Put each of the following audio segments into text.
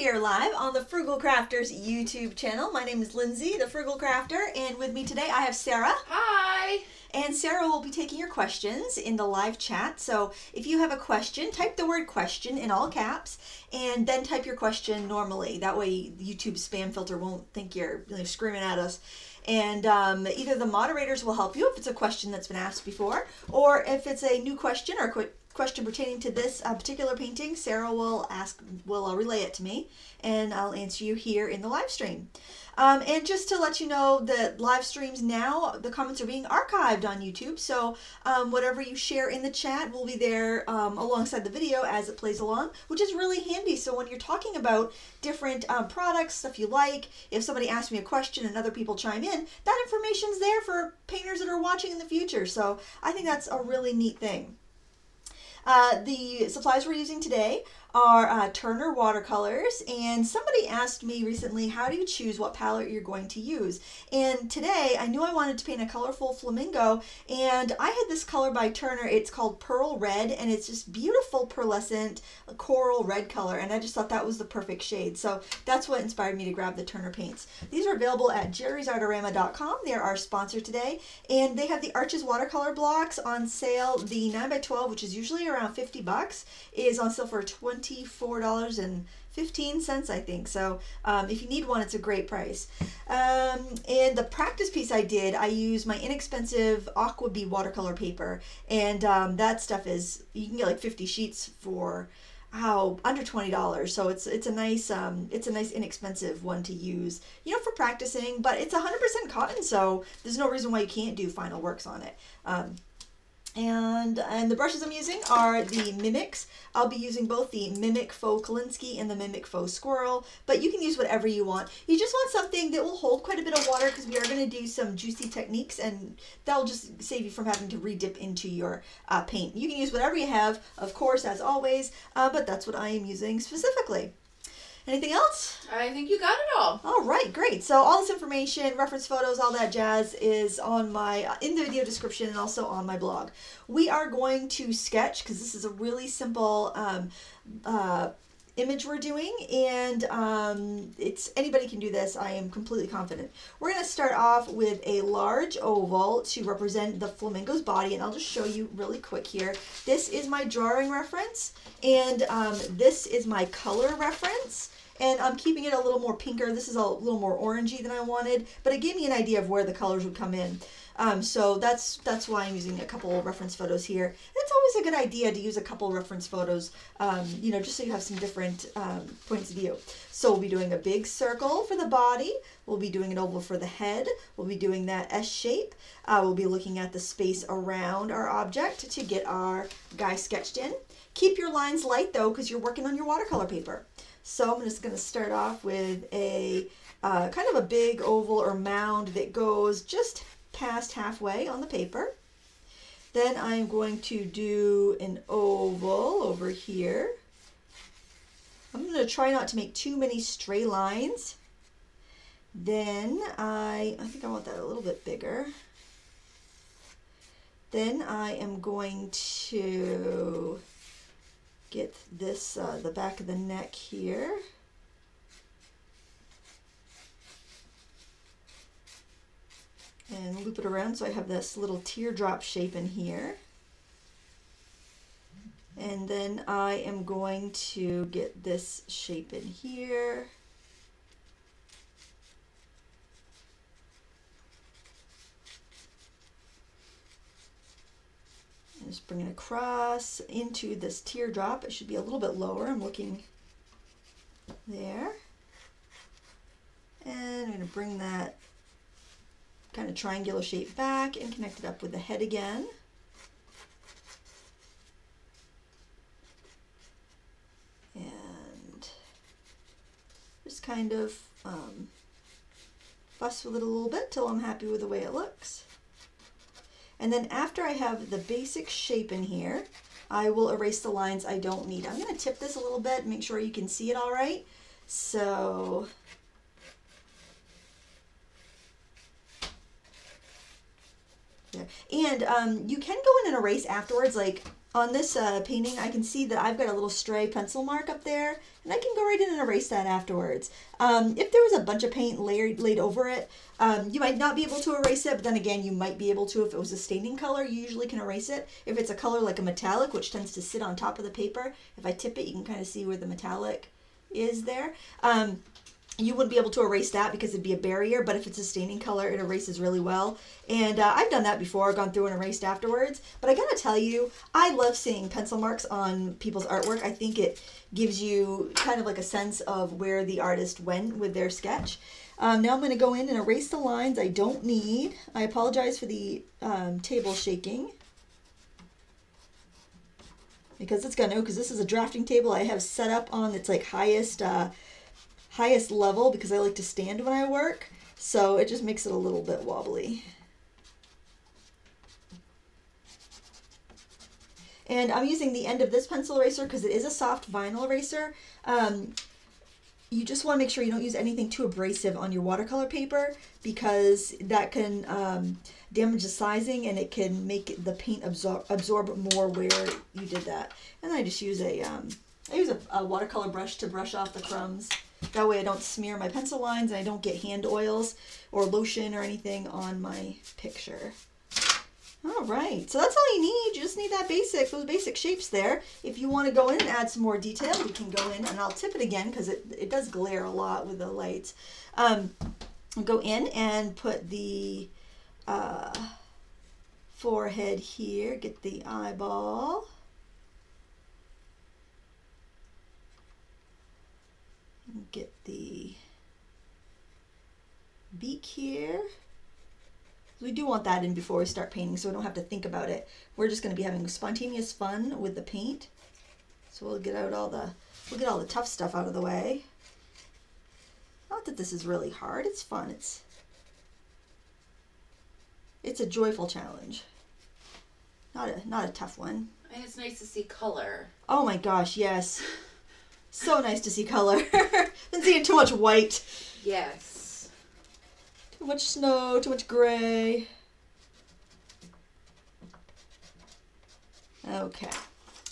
We are live on the Frugal Crafters YouTube channel. My name is Lindsay, the Frugal Crafter, and with me today I have Sarah. Hi! And Sarah will be taking your questions in the live chat. So if you have a question, type the word question in all caps and then type your question normally. That way YouTube's spam filter won't think you're screaming at us. And either the moderators will help you if it's a question that's been asked before, or if it's a new question or question pertaining to this particular painting, Sarah will relay it to me, and I'll answer you here in the live stream. And just to let you know that live streams now, the comments are being archived on YouTube, so whatever you share in the chat will be there alongside the video as it plays along, which is really handy. So when you're talking about different products, stuff you like, if somebody asks me a question and other people chime in, that information's there for painters that are watching in the future. So I think that's a really neat thing. The supplies we're using today are Turner watercolors, and somebody asked me recently, how do you choose what palette you're going to use? And today I knew I wanted to paint a colorful flamingo, and I had this color by Turner. It's called Pearl Red, and it's just beautiful pearlescent coral red color, and I just thought that was the perfect shade. So that's what inspired me to grab the Turner paints. These are available at jerrysartorama.com. They are our sponsor today, and they have the Arches watercolor blocks on sale. The 9x12, which is usually around 50 bucks, is on sale for $24.15, I think. So if you need one, it's a great price. And the practice piece I did, I used my inexpensive Aqua Bee watercolor paper, and that stuff is, you can get like 50 sheets for under $20. So it's a nice inexpensive one to use, for practicing. But it's 100% cotton, so there's no reason why you can't do final works on it. And the brushes I'm using are the Mimics. I'll be using both the Mimic Faux Kolinsky and the Mimic Faux Squirrel, but you can use whatever you want. You just want something that will hold quite a bit of water, because we are going to do some juicy techniques, and that'll just save you from having to re-dip into your paint. You can use whatever you have, of course, as always, but that's what I am using specifically. Anything else? I think you got it all. All right, great. So all this information, reference photos, all that jazz is on my in the video description and also on my blog. We are going to sketch, because this is a really simple image we're doing, and anybody can do this. I am completely confident. We're going to start off with a large oval to represent the flamingo's body, and I'll just show you really quick here. This is my drawing reference, and this is my color reference. And I'm keeping it a little more pinker. This is a little more orangey than I wanted, but it gave me an idea of where the colors would come in. So that's why I'm using a couple of reference photos here. And it's always a good idea to use a couple of reference photos, just so you have some different points of view. So we'll be doing a big circle for the body. We'll be doing an oval for the head. We'll be doing that S shape. We'll be looking at the space around our object to get our guy sketched in. Keep your lines light though, because you're working on your watercolor paper. So I'm just going to start off with a kind of a big oval or mound that goes just past halfway on the paper. Then I'm going to do an oval over here. I'm going to try not to make too many straight lines. Then I think I want that a little bit bigger. Then I am going to get this, the back of the neck here. And loop it around so I have this little teardrop shape in here. And then I am going to get this shape in here. Just bring it across into this teardrop. It should be a little bit lower. I'm looking there. And I'm going to bring that kind of triangular shape back and connect it up with the head again. And just kind of fuss with it a little bit till I'm happy with the way it looks. And then after I have the basic shape in here, I will erase the lines I don't need. I'm going to tip this a little bit and make sure you can see it all right. So there. And you can go in and erase afterwards, like on this painting, I can see that I've got a little stray pencil mark up there, and I can go right in and erase that afterwards. If there was a bunch of paint laid over it, you might not be able to erase it, but then again, you might be able to if it was a staining color. You usually can erase it. If it's a color like a metallic, which tends to sit on top of the paper, if I tip it, you can kind of see where the metallic is there. You wouldn't be able to erase that because it'd be a barrier, but if it's a staining color, it erases really well. And I've done that before, gone through and erased afterwards. But I gotta tell you, I love seeing pencil marks on people's artwork. I think it gives you kind of like a sense of where the artist went with their sketch. Now I'm gonna go in and erase the lines I don't need. I apologize for the table shaking, because it's gonna, because this is a drafting table I have set up on its like highest level because I like to stand when I work, so it just makes it a little bit wobbly. And I'm using the end of this pencil eraser because it is a soft vinyl eraser. You just want to make sure you don't use anything too abrasive on your watercolor paper, because that can damage the sizing and it can make the paint absorb more where you did that. And I just use a watercolor brush to brush off the crumbs. That way I don't smear my pencil lines and I don't get hand oils or lotion or anything on my picture. All right, so that's all you need. You just need those basic shapes there. If you want to go in and add some more detail, we can go in, and I'll tip it again because it does glare a lot with the lights. Go in and put the forehead here, get the eyeball. Get the beak here. We do want that in before we start painting, so we don't have to think about it. We're just going to be having spontaneous fun with the paint. So we'll get all the tough stuff out of the way. Not that this is really hard. It's fun. It's a joyful challenge. Not a tough one. And it's nice to see color. Oh my gosh, yes. So nice to see color. Been seeing too much white. Yes. Too much snow, too much gray. Okay.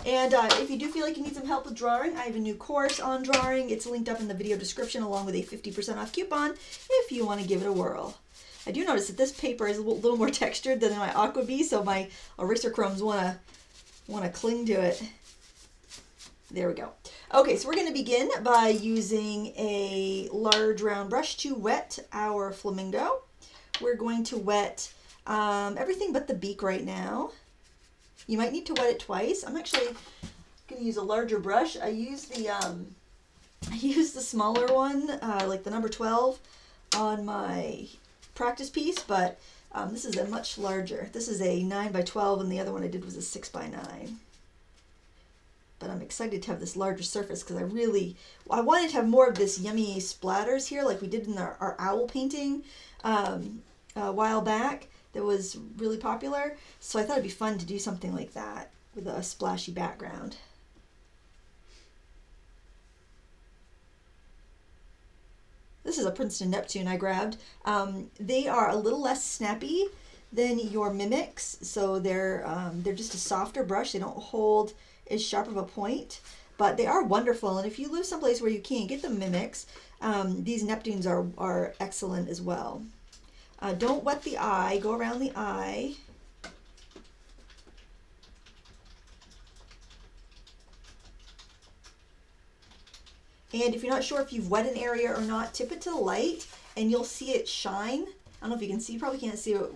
And if you do feel like you need some help with drawing, I have a new course on drawing. It's linked up in the video description along with a 50% off coupon if you want to give it a whirl. I do notice that this paper is a little more textured than my aqua bee, so my eraser crumbs want to cling to it. There we go. Okay, so we're going to begin by using a large round brush to wet our flamingo. We're going to wet everything but the beak right now. You might need to wet it twice. I'm actually going to use a larger brush. I use the smaller one, like the number 12, on my practice piece, but this is a much larger. This is a 9 by 12, and the other one I did was a 6 by 9. But I'm excited to have this larger surface because I wanted to have more of this yummy splatters here like we did in our owl painting a while back that was really popular. So I thought it'd be fun to do something like that with a splashy background. This is a Princeton Neptune I grabbed. They are a little less snappy than your mimics, so they're just a softer brush. They don't hold as sharp of a point, but they are wonderful. And if you live someplace where you can't get the mimics, these Neptunes are excellent as well. Don't wet the eye. Go around the eye. And if you're not sure if you've wet an area or not, tip it to the light and you'll see it shine. I don't know if you can see, you probably can't see it,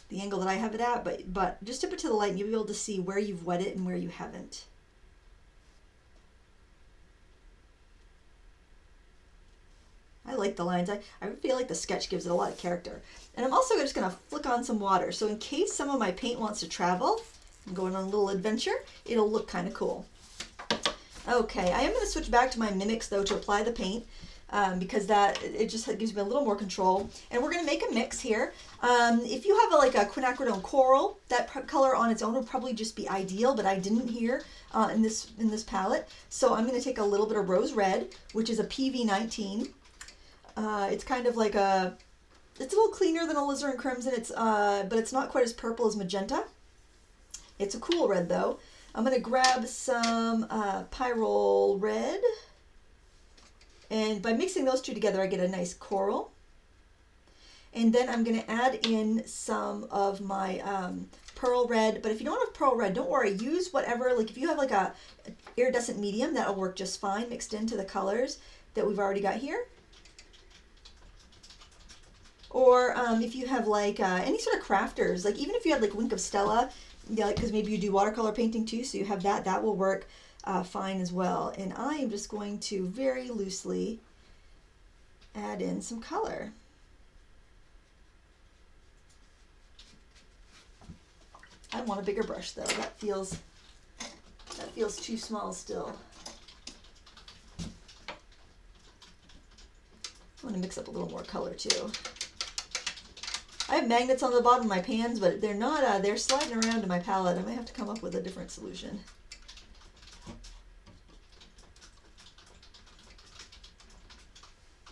the angle that I have it at, but just tip it to the light and you'll be able to see where you've wet it and where you haven't. I like the lines. I feel like the sketch gives it a lot of character. And I'm also just going to flick on some water. So in case some of my paint wants to travel, I'm going on a little adventure, it'll look kind of cool. Okay, I am going to switch back to my mimics though to apply the paint. Because it just gives me a little more control. And we're going to make a mix here. If you have like a quinacridone coral, that color on its own would probably just be ideal, but I didn't here in this palette. So I'm going to take a little bit of rose red, which is a PV19. It's kind of like it's a little cleaner than alizarin crimson. But it's not quite as purple as magenta. It's a cool red though. I'm going to grab some pyrrole red. And by mixing those two together, I get a nice coral. And then I'm going to add in some of my pearl red. But if you don't have pearl red, don't worry. Use whatever, like if you have like a iridescent medium, that'll work just fine mixed into the colors that we've already got here. Or if you have like any sort of crafters, like even if you have like Wink of Stella, yeah, because maybe you do watercolor painting too, so you have that, that will work fine as well. And I am just going to very loosely add in some color. I want a bigger brush though. That feels too small still. I want to mix up a little more color too. I have magnets on the bottom of my pans, but they're not, they're sliding around in my palette. I might have to come up with a different solution.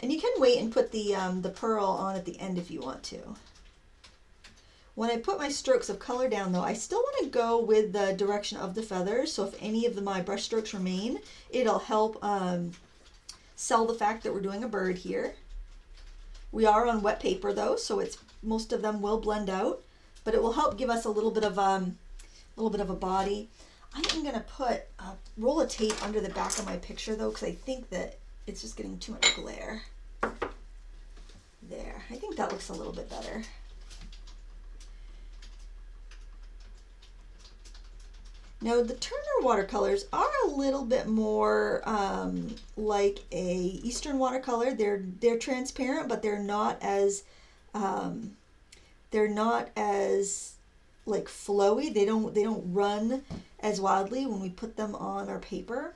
And you can wait and put the pearl on at the end if you want to. When I put my strokes of color down though, I still want to go with the direction of the feathers. So if any of my brush strokes remain, it'll help sell the fact that we're doing a bird here. We are on wet paper though, so it's most of them will blend out, but it will help give us a little bit of a body. I am going to put a roll of tape under the back of my picture though, because I think that it's just getting too much glare. There, I think that looks a little bit better. Now the Turner watercolors are a little bit more like a Eastern watercolor. They're transparent, but they're not as like flowy. They don't run as wildly when we put them on our paper.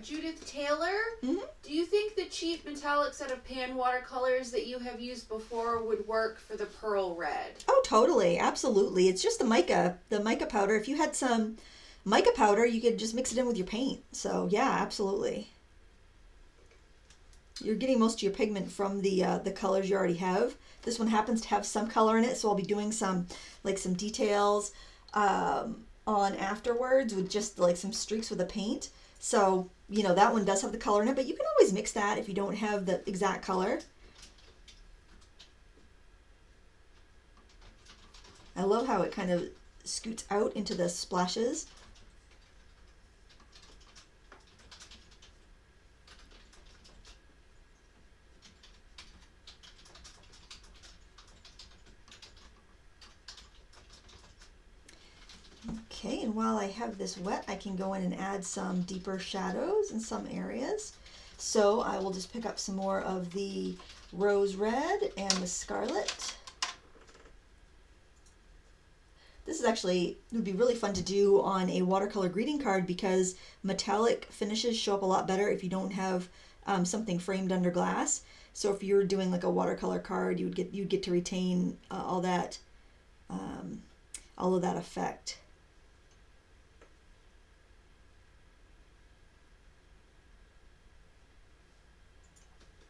Judith Taylor, Mm-hmm. Do you think the cheap metallic set of pan watercolors that you have used before would work for the pearl red? Oh, totally. Absolutely. It's just the mica powder. If you had some mica powder, you could just mix it in with your paint. So yeah, absolutely. You're getting most of your pigment from the colors you already have. This one happens to have some color in it, so I'll be doing some details on afterwards with just like some streaks with the paint. So, you know, that one does have the color in it, but you can always mix that if you don't have the exact color. I love how it kind of scoots out into the splashes. Okay, and while I have this wet, I can go in and add some deeper shadows in some areas. So I will just pick up some more of the rose red and the scarlet. This is actually, it would be really fun to do on a watercolor greeting card because metallic finishes show up a lot better if you don't have something framed under glass. So if you're doing like a watercolor card, you'd get to retain all of that effect.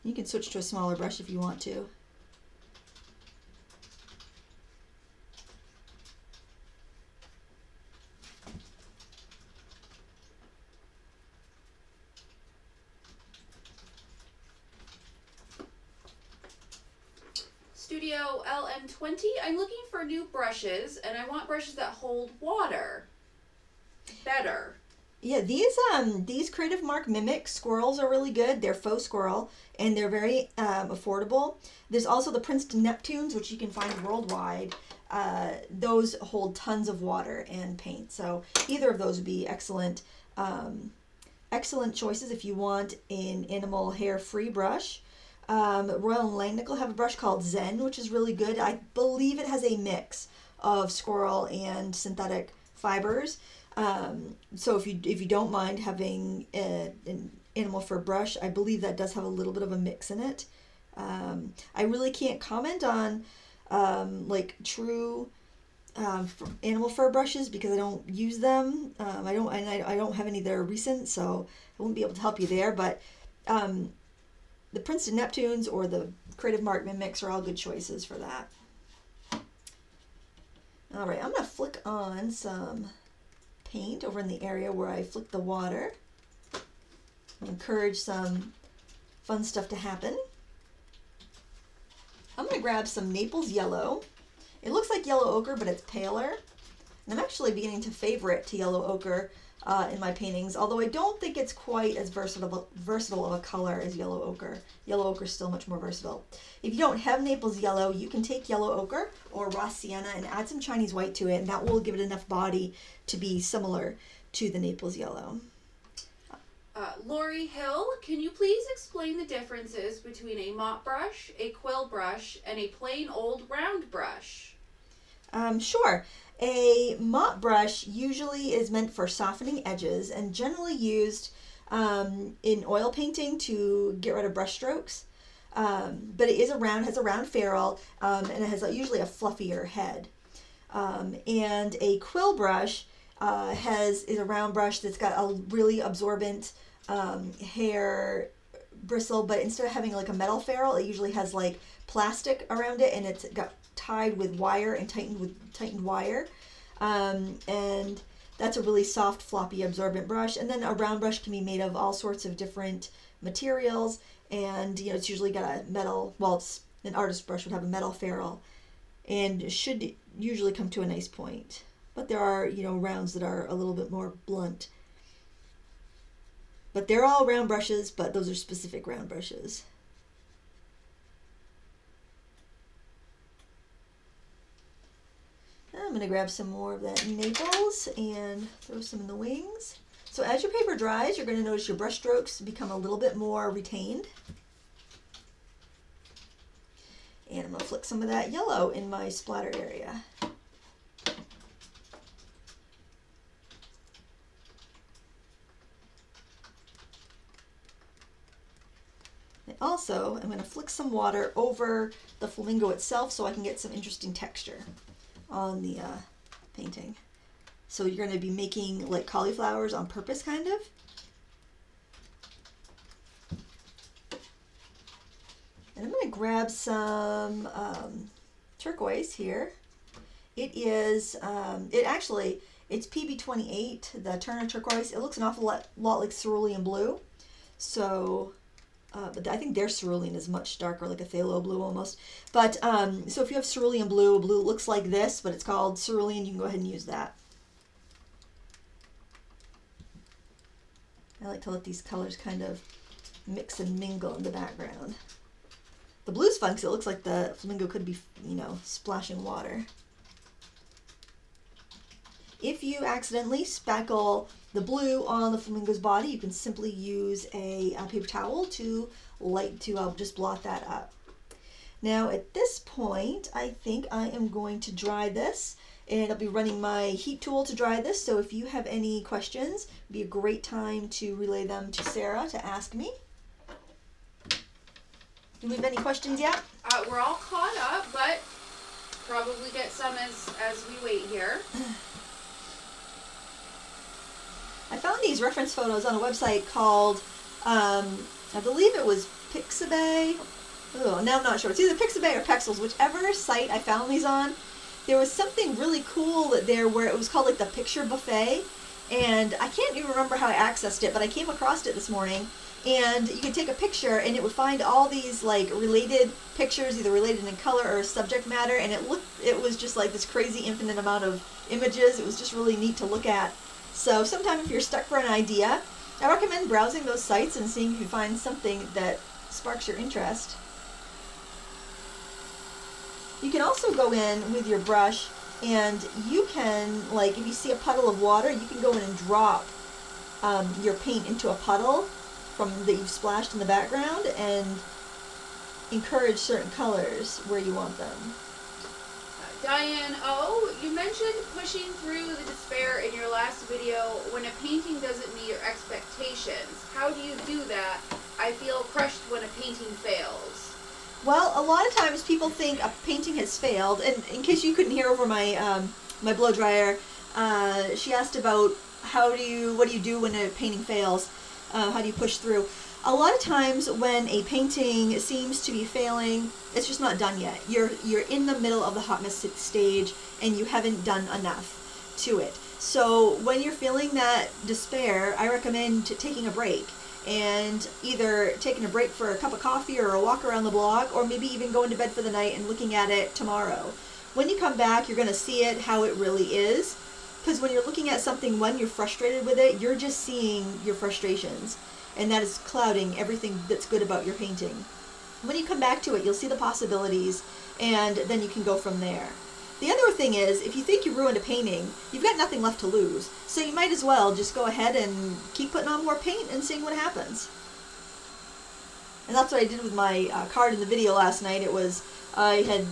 You can switch to a smaller brush if you want to. Studio LM20, I'm looking for new brushes, and I want brushes that hold water better. Yeah, these Creative Mark Mimic squirrels are really good. They're faux squirrel, and they're very affordable. There's also the Princeton Neptunes, which you can find worldwide. Those hold tons of water and paint, so either of those would be excellent choices if you want an animal hair-free brush. Royal and Langnickel have a brush called Zen, which is really good. I believe it has a mix of squirrel and synthetic fibers. So if you don't mind having an animal fur brush, I believe that does have a little bit of a mix in it. I really can't comment on like true animal fur brushes because I don't use them. I don't have any that are recent, so I won't be able to help you there. But the Princeton Neptunes or the Creative Mark Mimics are all good choices for that. All right, I'm going to flick on some paint over in the area where I flicked the water. Encourage some fun stuff to happen. I'm going to grab some Naples yellow. It looks like yellow ochre, but it's paler. And I'm actually beginning to favorite to yellow ochre in my paintings, although I don't think it's quite as versatile of a color as yellow ochre. Yellow ochre is still much more versatile. If you don't have Naples yellow, you can take yellow ochre or raw sienna and add some Chinese white to it, and that will give it enough body to be similar to the Naples yellow. Lori Hill, can you please explain the differences between a mop brush, a quill brush, and a plain old round brush? Sure. A mop brush usually is meant for softening edges and generally used in oil painting to get rid of brush strokes. But it is has a round ferrule, and it has usually a fluffier head. And a quill brush is a round brush that's got a really absorbent hair bristle, but instead of having like a metal ferrule, it usually has like plastic around it, and it's got tied with wire and tightened wire. And that's a really soft, floppy, absorbent brush. And then a round brush can be made of all sorts of different materials, and you know, it's usually got a metal, well, an artist brush would have a metal ferrule and should usually come to a nice point. But there are, you know, rounds that are a little bit more blunt. But they're all round brushes, but those are specific round brushes. I'm going to grab some more of that Naples and throw some in the wings. So as your paper dries, you're going to notice your brush strokes become a little bit more retained. And I'm going to flick some of that yellow in my splatter area. And also, I'm going to flick some water over the flamingo itself so I can get some interesting texture on the painting. So you're going to be making like cauliflowers on purpose, kind of. And I'm going to grab some turquoise here. It is, it's PB28, the Turner turquoise. It looks an awful lot like cerulean blue. So, but I think their cerulean is much darker, like a phthalo blue almost. But, so if you have cerulean blue, blue looks like this, but it's called cerulean, you can go ahead and use that. I like to let these colors kind of mix and mingle in the background. The blue's fun because it looks like the flamingo could be, you know, splashing water. If you accidentally spackle the blue on the flamingo's body, you can simply use a paper towel to just blot that up. Now at this point, I think I am going to dry this, and I'll be running my heat tool to dry this. So if you have any questions, it'd be a great time to relay them to Sarah to ask me. Do we have any questions yet? We're all caught up, but probably get some as we wait here. I found these reference photos on a website called, I believe it was Pixabay. Oh, now I'm not sure. It's either Pixabay or Pexels, whichever site I found these on. There was something really cool there where it was called like the picture buffet, and I can't even remember how I accessed it, but I came across it this morning. And you could take a picture and it would find all these like related pictures, either related in color or subject matter, and it was just like this crazy infinite amount of images. It was just really neat to look at. So sometime if you're stuck for an idea, I recommend browsing those sites and seeing if you find something that sparks your interest. You can also go in with your brush and you can, like if you see a puddle of water, you can go in and drop your paint into a puddle that you've splashed in the background and encourage certain colors where you want them. Diane O, you mentioned pushing through the despair in your last video when a painting doesn't meet your expectations. How do you do that? I feel crushed when a painting fails. Well, a lot of times people think a painting has failed, and in case you couldn't hear over my my blow dryer, she asked about what do you do when a painting fails? How do you push through? A lot of times when a painting seems to be failing, it's just not done yet. You're in the middle of the hot mess stage and you haven't done enough to it. So when you're feeling that despair, I recommend taking a break and either taking a break for a cup of coffee or a walk around the block, or maybe even going to bed for the night and looking at it tomorrow. When you come back, you're going to see it how it really is. Because when you're looking at something, when you're frustrated with it, you're just seeing your frustrations. And that is clouding everything that's good about your painting. When you come back to it, you'll see the possibilities, and then you can go from there. The other thing is, if you think you ruined a painting, you've got nothing left to lose. So you might as well just go ahead and keep putting on more paint and seeing what happens. And that's what I did with my card in the video last night. It was, I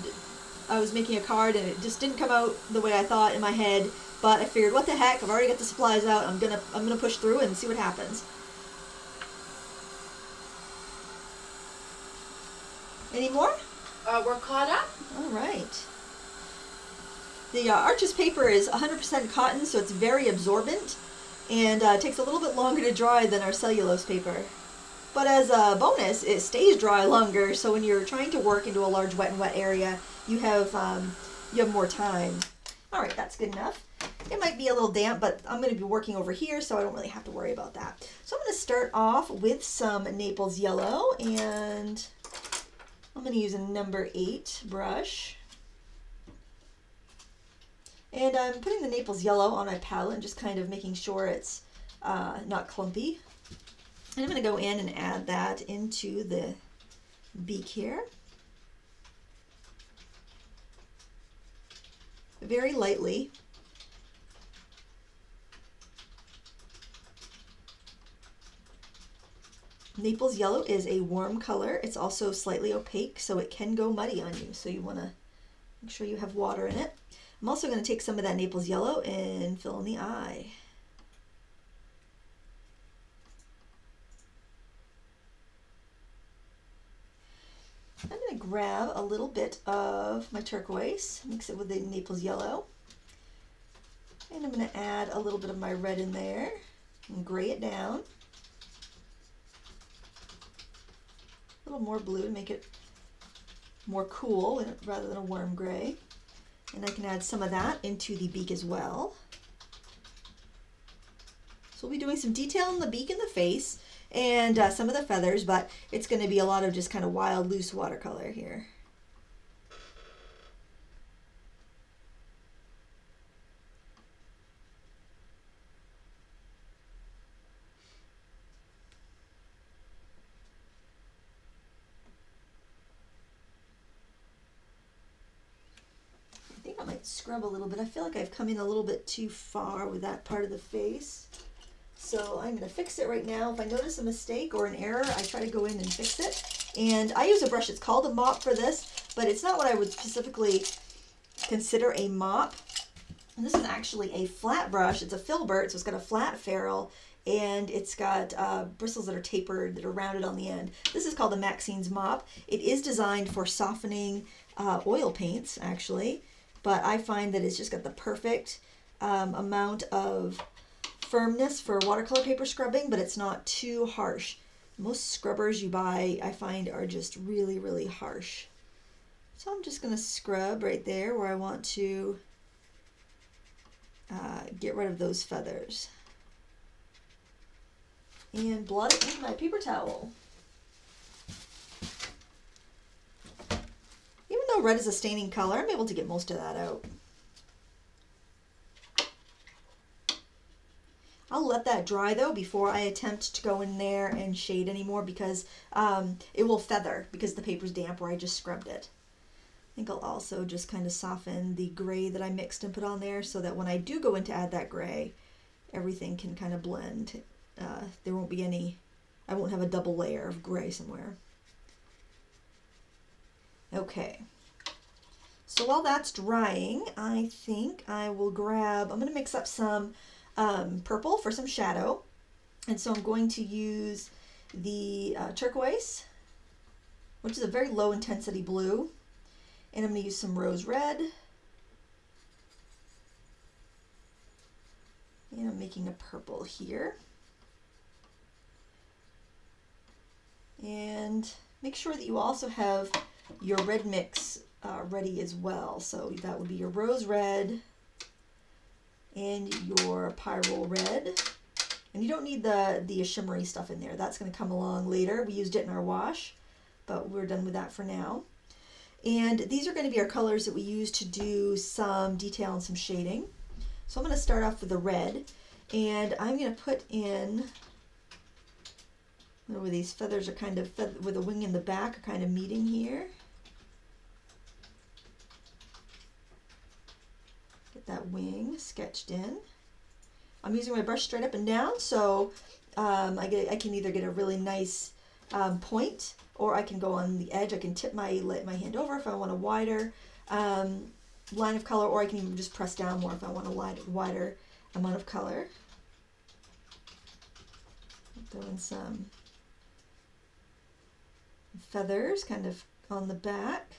was making a card and it just didn't come out the way I thought in my head. But I figured, what the heck, I've already got the supplies out, I'm gonna push through and see what happens. Any more? We're caught up. All right. The Arches paper is 100% cotton, so it's very absorbent, and it takes a little bit longer to dry than our cellulose paper. But as a bonus, it stays dry longer, so when you're trying to work into a large wet area, you have more time. All right, that's good enough. It might be a little damp, but I'm going to be working over here, so I don't really have to worry about that. So I'm going to start off with some Naples yellow, and I'm going to use a number 8 brush. And I'm putting the Naples yellow on my palette and just kind of making sure it's not clumpy. And I'm going to go in and add that into the beak here. Very lightly. Naples yellow is a warm color. It's also slightly opaque, so it can go muddy on you. So you want to make sure you have water in it. I'm also going to take some of that Naples yellow and fill in the eye. I'm going to grab a little bit of my turquoise, mix it with the Naples yellow, and I'm going to add a little bit of my red in there and gray it down. A little more blue to make it more cool rather than a warm gray. And I can add some of that into the beak as well. So we'll be doing some detail in the beak and the face and some of the feathers, but it's going to be a lot of just kind of wild, loose watercolor here. I might scrub a little bit. I feel like I've come in a little bit too far with that part of the face. So I'm going to fix it right now. If I notice a mistake or an error, I try to go in and fix it. And I use a brush. It's called a mop for this, but it's not what I would specifically consider a mop. And this is actually a flat brush. It's a filbert, so it's got a flat ferrule, and it's got bristles that are tapered, that are rounded on the end. This is called a Maxine's mop. It is designed for softening oil paints, actually. But I find that it's just got the perfect amount of firmness for watercolor paper scrubbing, but it's not too harsh. Most scrubbers you buy, I find, are just really, really harsh. So I'm just going to scrub right there where I want to get rid of those feathers. And blot it with my paper towel. Even though red is a staining color, I'm able to get most of that out. I'll let that dry though before I attempt to go in there and shade anymore, because it will feather because the paper's damp where I just scrubbed it. I think I'll also just kind of soften the gray that I mixed and put on there so that when I do go in to add that gray, everything can kind of blend. There won't be any, I won't have a double layer of gray somewhere. Okay, so while that's drying, I think I will grab, I'm going to mix up some purple for some shadow. And so I'm going to use the turquoise, which is a very low intensity blue. And I'm going to use some rose red. And I'm making a purple here. And make sure that you also have your red mix ready as well. So that would be your rose red and your pyrrole red. And you don't need the shimmery stuff in there. That's going to come along later. We used it in our wash, but we're done with that for now. And these are going to be our colors that we use to do some detail and some shading. So I'm going to start off with the red, and I'm going to put in where these feathers are kind of, with the wing in the back are kind of meeting here. Get that wing sketched in. I'm using my brush straight up and down, so I can either get a really nice point, or I can go on the edge. I can tip my hand over if I want a wider line of color, or I can even just press down more if I want a wider amount of color. Throw in some feathers kind of on the back.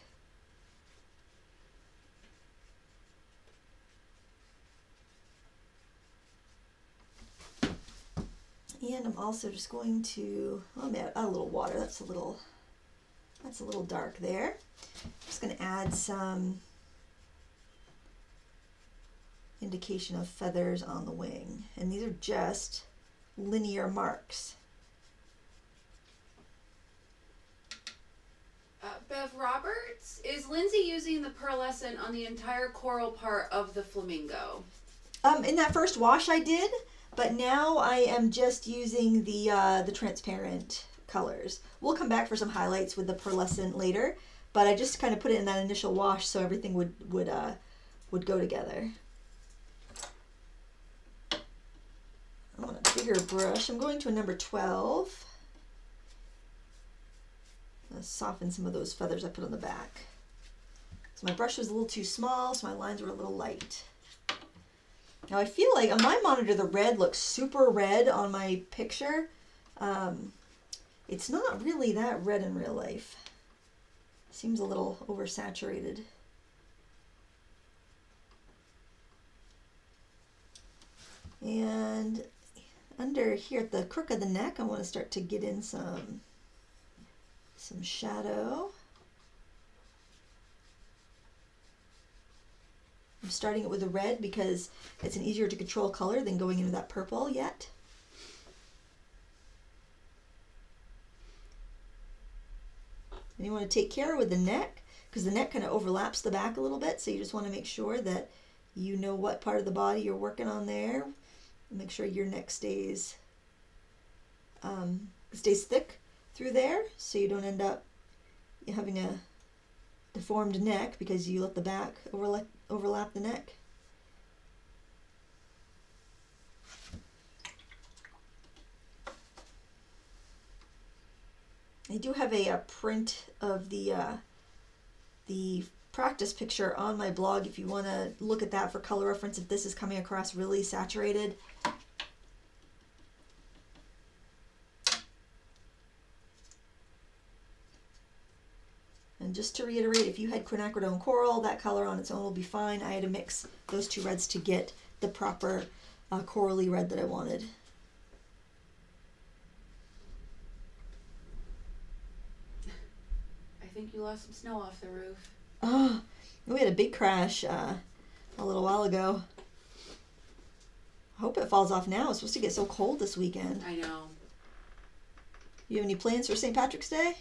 And I'm also just going to, oh, add a little water. That's a little dark there. I'm just going to add some indication of feathers on the wing. And these are just linear marks. Bev Roberts, is Lindsay using the pearlescent on the entire coral part of the flamingo? In that first wash I did, but now I am just using the transparent colors. We'll come back for some highlights with the pearlescent later, but I just kind of put it in that initial wash so everything would go together. I want a bigger brush. I'm going to a number 12. Soften some of those feathers I put on the back. So my brush was a little too small, so my lines were a little light. Now I feel like on my monitor the red looks super red on my picture. It's not really that red in real life. Seems a little oversaturated. And under here at the crook of the neck, I want to start to get in some shadow. I'm starting it with the red because it's an easier to control color than going into that purple yet. And you want to take care with the neck because the neck kind of overlaps the back a little bit, so you just want to make sure that you know what part of the body you're working on there. Make sure your neck stays thick through there, so you don't end up having a deformed neck because you let the back overlap the neck. I do have a print of the practice picture on my blog if you want to look at that for color reference if this is coming across really saturated. And just to reiterate, if you had quinacridone coral, that color on its own will be fine. I had to mix those two reds to get the proper corally red that I wanted. I think you lost some snow off the roof. Oh, we had a big crash a little while ago. I hope it falls off now. It's supposed to get so cold this weekend. I know. You have any plans for St. Patrick's Day?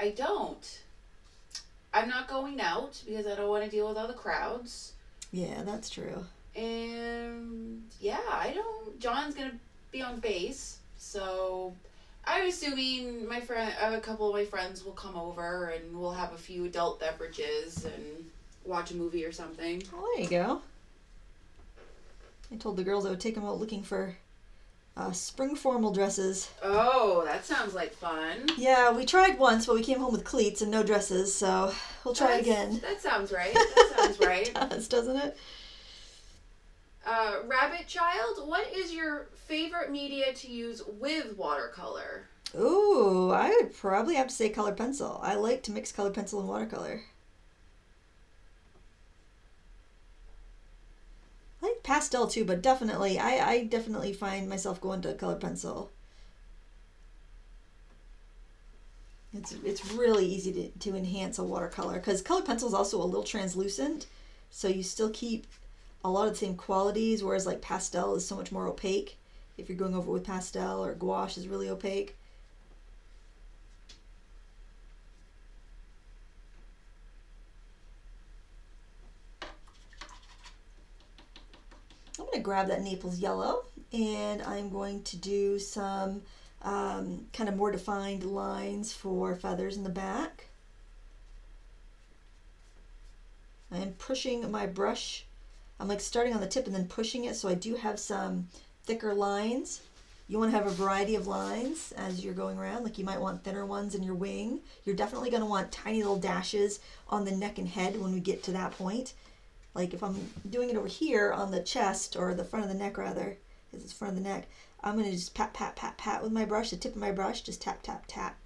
I don't. I'm not going out because I don't want to deal with all the crowds. Yeah, that's true. And yeah, I don't. John's gonna be on base, so I'm assuming a couple of my friends will come over and we'll have a few adult beverages and watch a movie or something. Oh, there you go. I told the girls I would take them out looking for spring formal dresses. Oh, that sounds like fun. Yeah, we tried once, but we came home with cleats and no dresses, so we'll try again. That sounds right. That sounds right. It does, doesn't it? Rabbit Child, what is your favorite media to use with watercolor? Ooh, I would probably have to say colored pencil. I like to mix colored pencil and watercolor. I like pastel too, but definitely, I definitely find myself going to colored pencil. It's really easy to enhance a watercolor, because colored pencil is also a little translucent, so you still keep a lot of the same qualities, whereas like pastel is so much more opaque. If you're going over with pastel, or gouache is really opaque. I'm going to grab that Naples yellow, and I'm going to do some kind of more defined lines for feathers in the back. I am pushing my brush. I'm like starting on the tip and then pushing it, so I do have some thicker lines. You want to have a variety of lines as you're going around. Like you might want thinner ones in your wing. You're definitely going to want tiny little dashes on the neck and head when we get to that point. Like if I'm doing it over here on the chest, or the front of the neck rather, because it's front of the neck, I'm going to just pat, pat, pat, pat with my brush, the tip of my brush, just tap, tap, tap.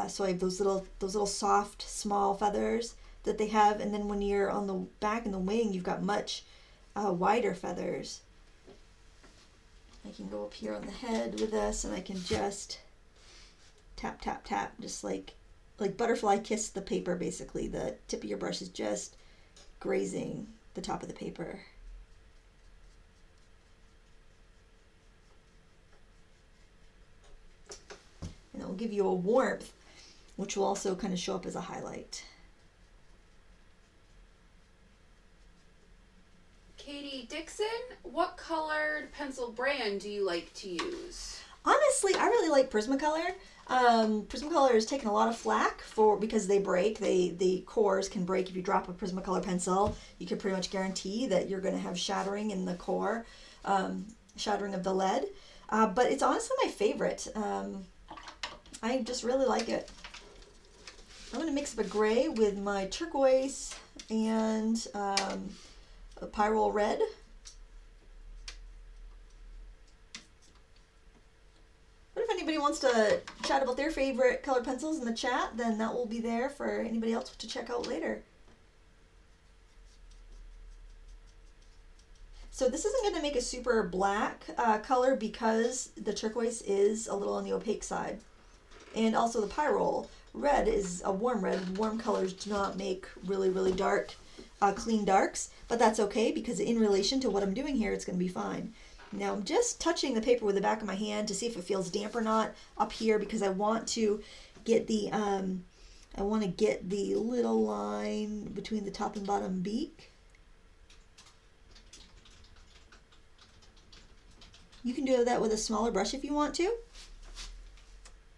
So I have those little soft, small feathers that they have, and then when you're on the back and the wing, you've got much wider feathers. I can go up here on the head with this, and I can just tap, tap, tap, just like butterfly kiss the paper, basically. The tip of your brush is just grazing the top of the paper. And it will give you a warmth, which will also kind of show up as a highlight. Katie Dixon, what colored pencil brand do you like to use? Honestly, I really like Prismacolor. Prismacolor has taken a lot of flack because they break. The cores can break if you drop a Prismacolor pencil. You can pretty much guarantee that you're going to have shattering in the core, shattering of the lead. But it's honestly my favorite. I just really like it. I'm going to mix up a gray with my turquoise and a pyrrole red. But if anybody wants to chat about their favorite colored pencils in the chat, then that will be there for anybody else to check out later. So this isn't going to make a super black color, because the turquoise is a little on the opaque side. And also the pyrrole red is a warm red. Warm colors do not make really, really dark, clean darks, but that's okay, because in relation to what I'm doing here, it's going to be fine. Now I'm just touching the paper with the back of my hand to see if it feels damp or not up here, because I want to get the little line between the top and bottom beak. You can do that with a smaller brush if you want to.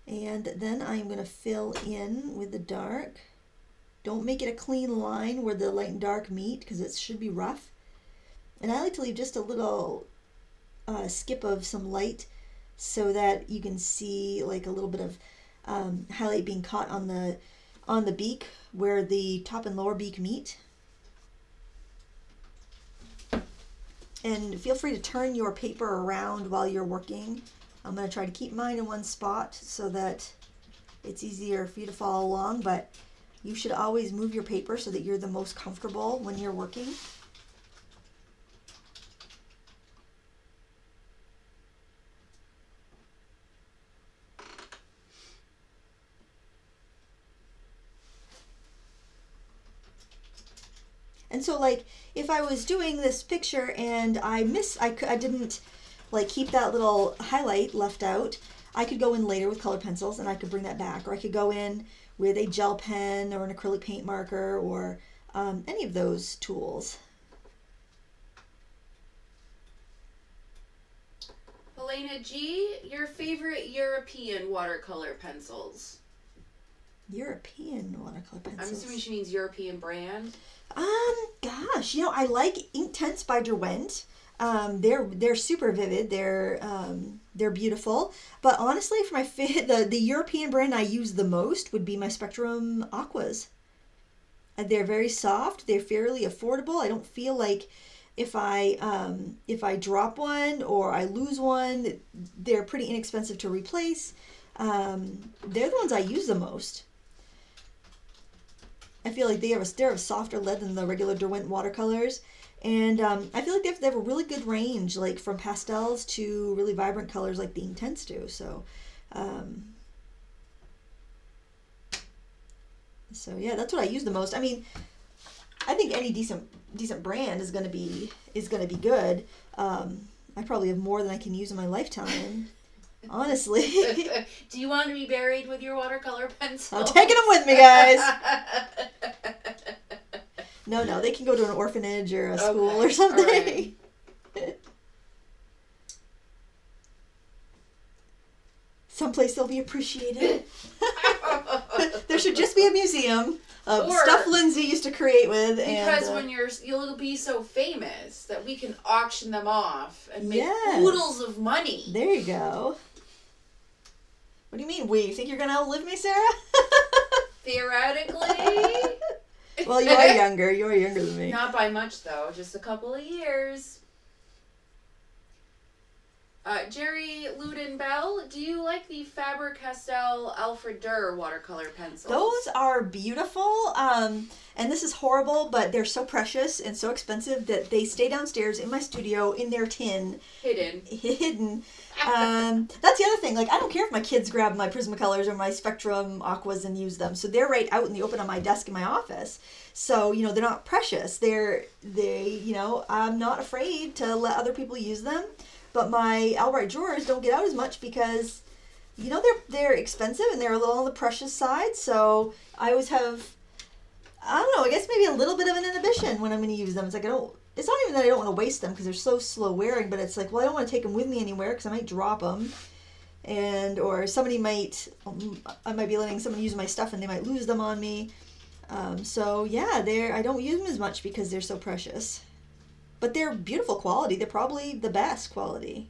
And then I'm going to fill in with the dark. Don't make it a clean line where the light and dark meet, because it should be rough. And I like to leave just a little skip of some light, so that you can see like a little bit of highlight being caught on the beak where the top and lower beak meet. And feel free to turn your paper around while you're working. I'm going to try to keep mine in one spot so that it's easier for you to follow along, but you should always move your paper so that you're the most comfortable when you're working. And so like if I was doing this picture and I didn't like keep that little highlight left out, I could go in later with colored pencils and I could bring that back, or I could go in with a gel pen or an acrylic paint marker, or any of those tools. Helena G, your favorite European watercolor pencils? European watercolor pencils. I'm assuming she means European brand. Gosh, I like Inktense by Derwent. They're super vivid. They're beautiful. But honestly, for my the European brand I use the most would be my Spectrum Aquas. They're very soft. They're fairly affordable. I don't feel like if I drop one or I lose one, they're pretty inexpensive to replace. They're the ones I use the most. I feel like they're a softer lead than the regular Derwent watercolors. And I feel like they have a really good range, like from pastels to really vibrant colors like the Inktense do. So So yeah, that's what I use the most. I mean, I think any decent brand is gonna be good. I probably have more than I can use in my lifetime. Honestly. Do you want to be buried with your watercolor pencils? I'm taking them with me, guys. No, they can go to an orphanage or a school or something. Right. Someplace they'll be appreciated. There should just be a museum of stuff Lindsay used to create with. Because when you'll be so famous that we can auction them off and make oodles of money. There you go. What do you mean, we? You think you're going to outlive me, Sarah? Theoretically. Well, you are younger. You are younger than me. Not by much, though. Just a couple of years. Jerry Luden Bell, do you like the Faber-Castell Alfred Durr watercolor pencils? Those are beautiful. And this is horrible, but they're so precious and so expensive that they stay downstairs in my studio in their tin. Hidden. That's the other thing. Like, I don't care if my kids grab my Prismacolors or my Spectrum Aquas and use them. So they're right out in the open on my desk in my office. So, you know, they're not precious. I'm not afraid to let other people use them. But my Albright drawers don't get out as much because, you know, they're expensive and they're a little on the precious side. So I always have, I don't know, I guess maybe a little bit of an inhibition when I'm going to use them. It's like it's not even that I don't want to waste them because they're so slow wearing, but it's like, well, I don't want to take them with me anywhere because I might drop them. Or I might be letting someone use my stuff and they might lose them on me. So yeah, I don't use them as much because they're so precious. But they're beautiful quality. They're probably the best quality.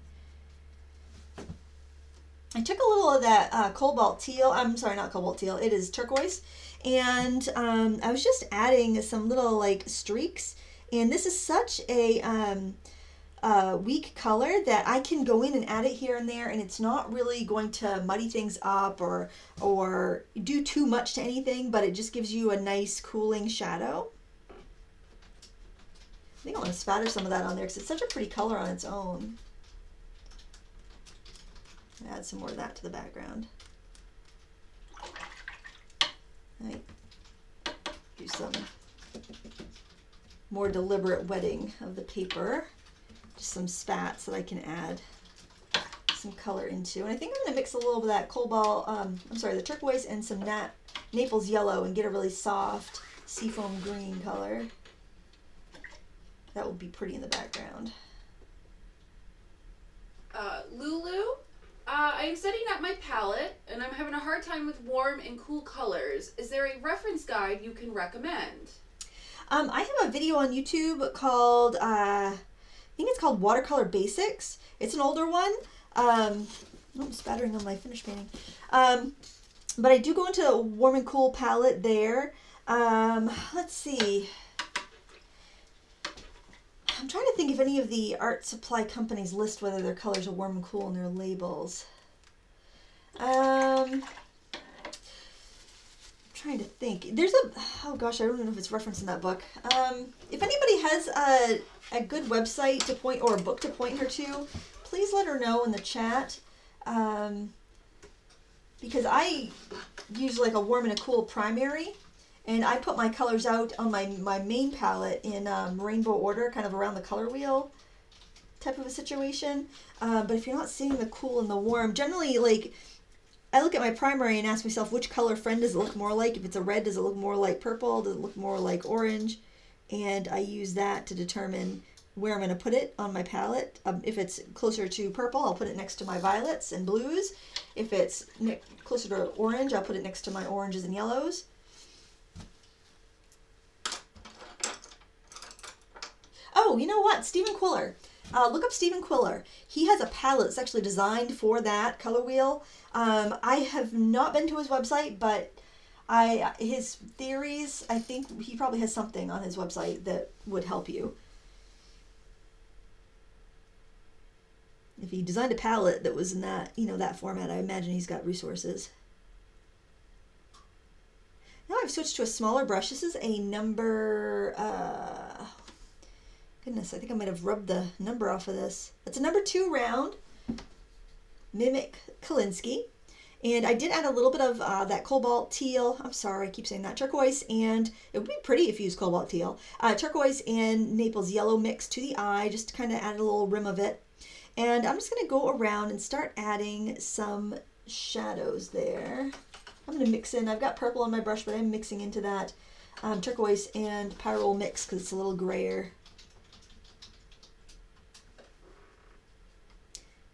I took a little of that cobalt teal. I'm sorry, not cobalt teal. It is turquoise. And I was just adding some little like streaks. And this is such a weak color that I can go in and add it here and there. And it's not really going to muddy things up or do too much to anything. But it just gives you a nice cooling shadow. I think I want to spatter some of that on there because it's such a pretty color on its own. Add some more of that to the background. Right. Do some more deliberate wetting of the paper. Just some spats that I can add some color into. And I think I'm going to mix a little of that cobalt, the turquoise and some Naples yellow and get a really soft seafoam green color. That will be pretty in the background. Lulu, I am setting up my palette, and I'm having a hard time with warm and cool colors. Is there a reference guide you can recommend? I have a video on YouTube called, I think it's called Watercolor Basics. It's an older one. I'm spattering on my finished painting. But I do go into a warm and cool palette there. Let's see. I'm trying to think if any of the art supply companies list whether their colors are warm and cool in their labels. I'm trying to think. Oh gosh, I don't even know if it's referenced in that book. If anybody has a good website to point or a book to point her to, please let her know in the chat. Because I use like a warm and a cool primary. And I put my colors out on my main palette in rainbow order, kind of around the color wheel type of a situation. But if you're not seeing the cool and the warm, generally, like, I look at my primary and ask myself, which color friend does it look more like? If it's a red, does it look more like purple? Does it look more like orange? And I use that to determine where I'm going to put it on my palette. If it's closer to purple, I'll put it next to my violets and blues. If it's closer to orange, I'll put it next to my oranges and yellows. Oh, you know what? Stephen Quiller. Look up Stephen Quiller. He has a palette that's actually designed for that color wheel. I have not been to his website, but his theories, I think he probably has something on his website that would help you. If he designed a palette that was in that, that format, I imagine he's got resources. Now I've switched to a smaller brush. This is a number, goodness, I think I might have rubbed the number off of this. It's a number 2 round, Mimic Kolinsky. And I did add a little bit of that cobalt teal. I'm sorry, I keep saying that. Turquoise, and it would be pretty if you use cobalt teal. Turquoise and Naples yellow mix to the eye, just to kind of add a little rim of it. And I'm just going to go around and start adding some shadows there. I'm going to mix in, I've got purple on my brush, but I'm mixing into that turquoise and pyrrole mix because it's a little grayer.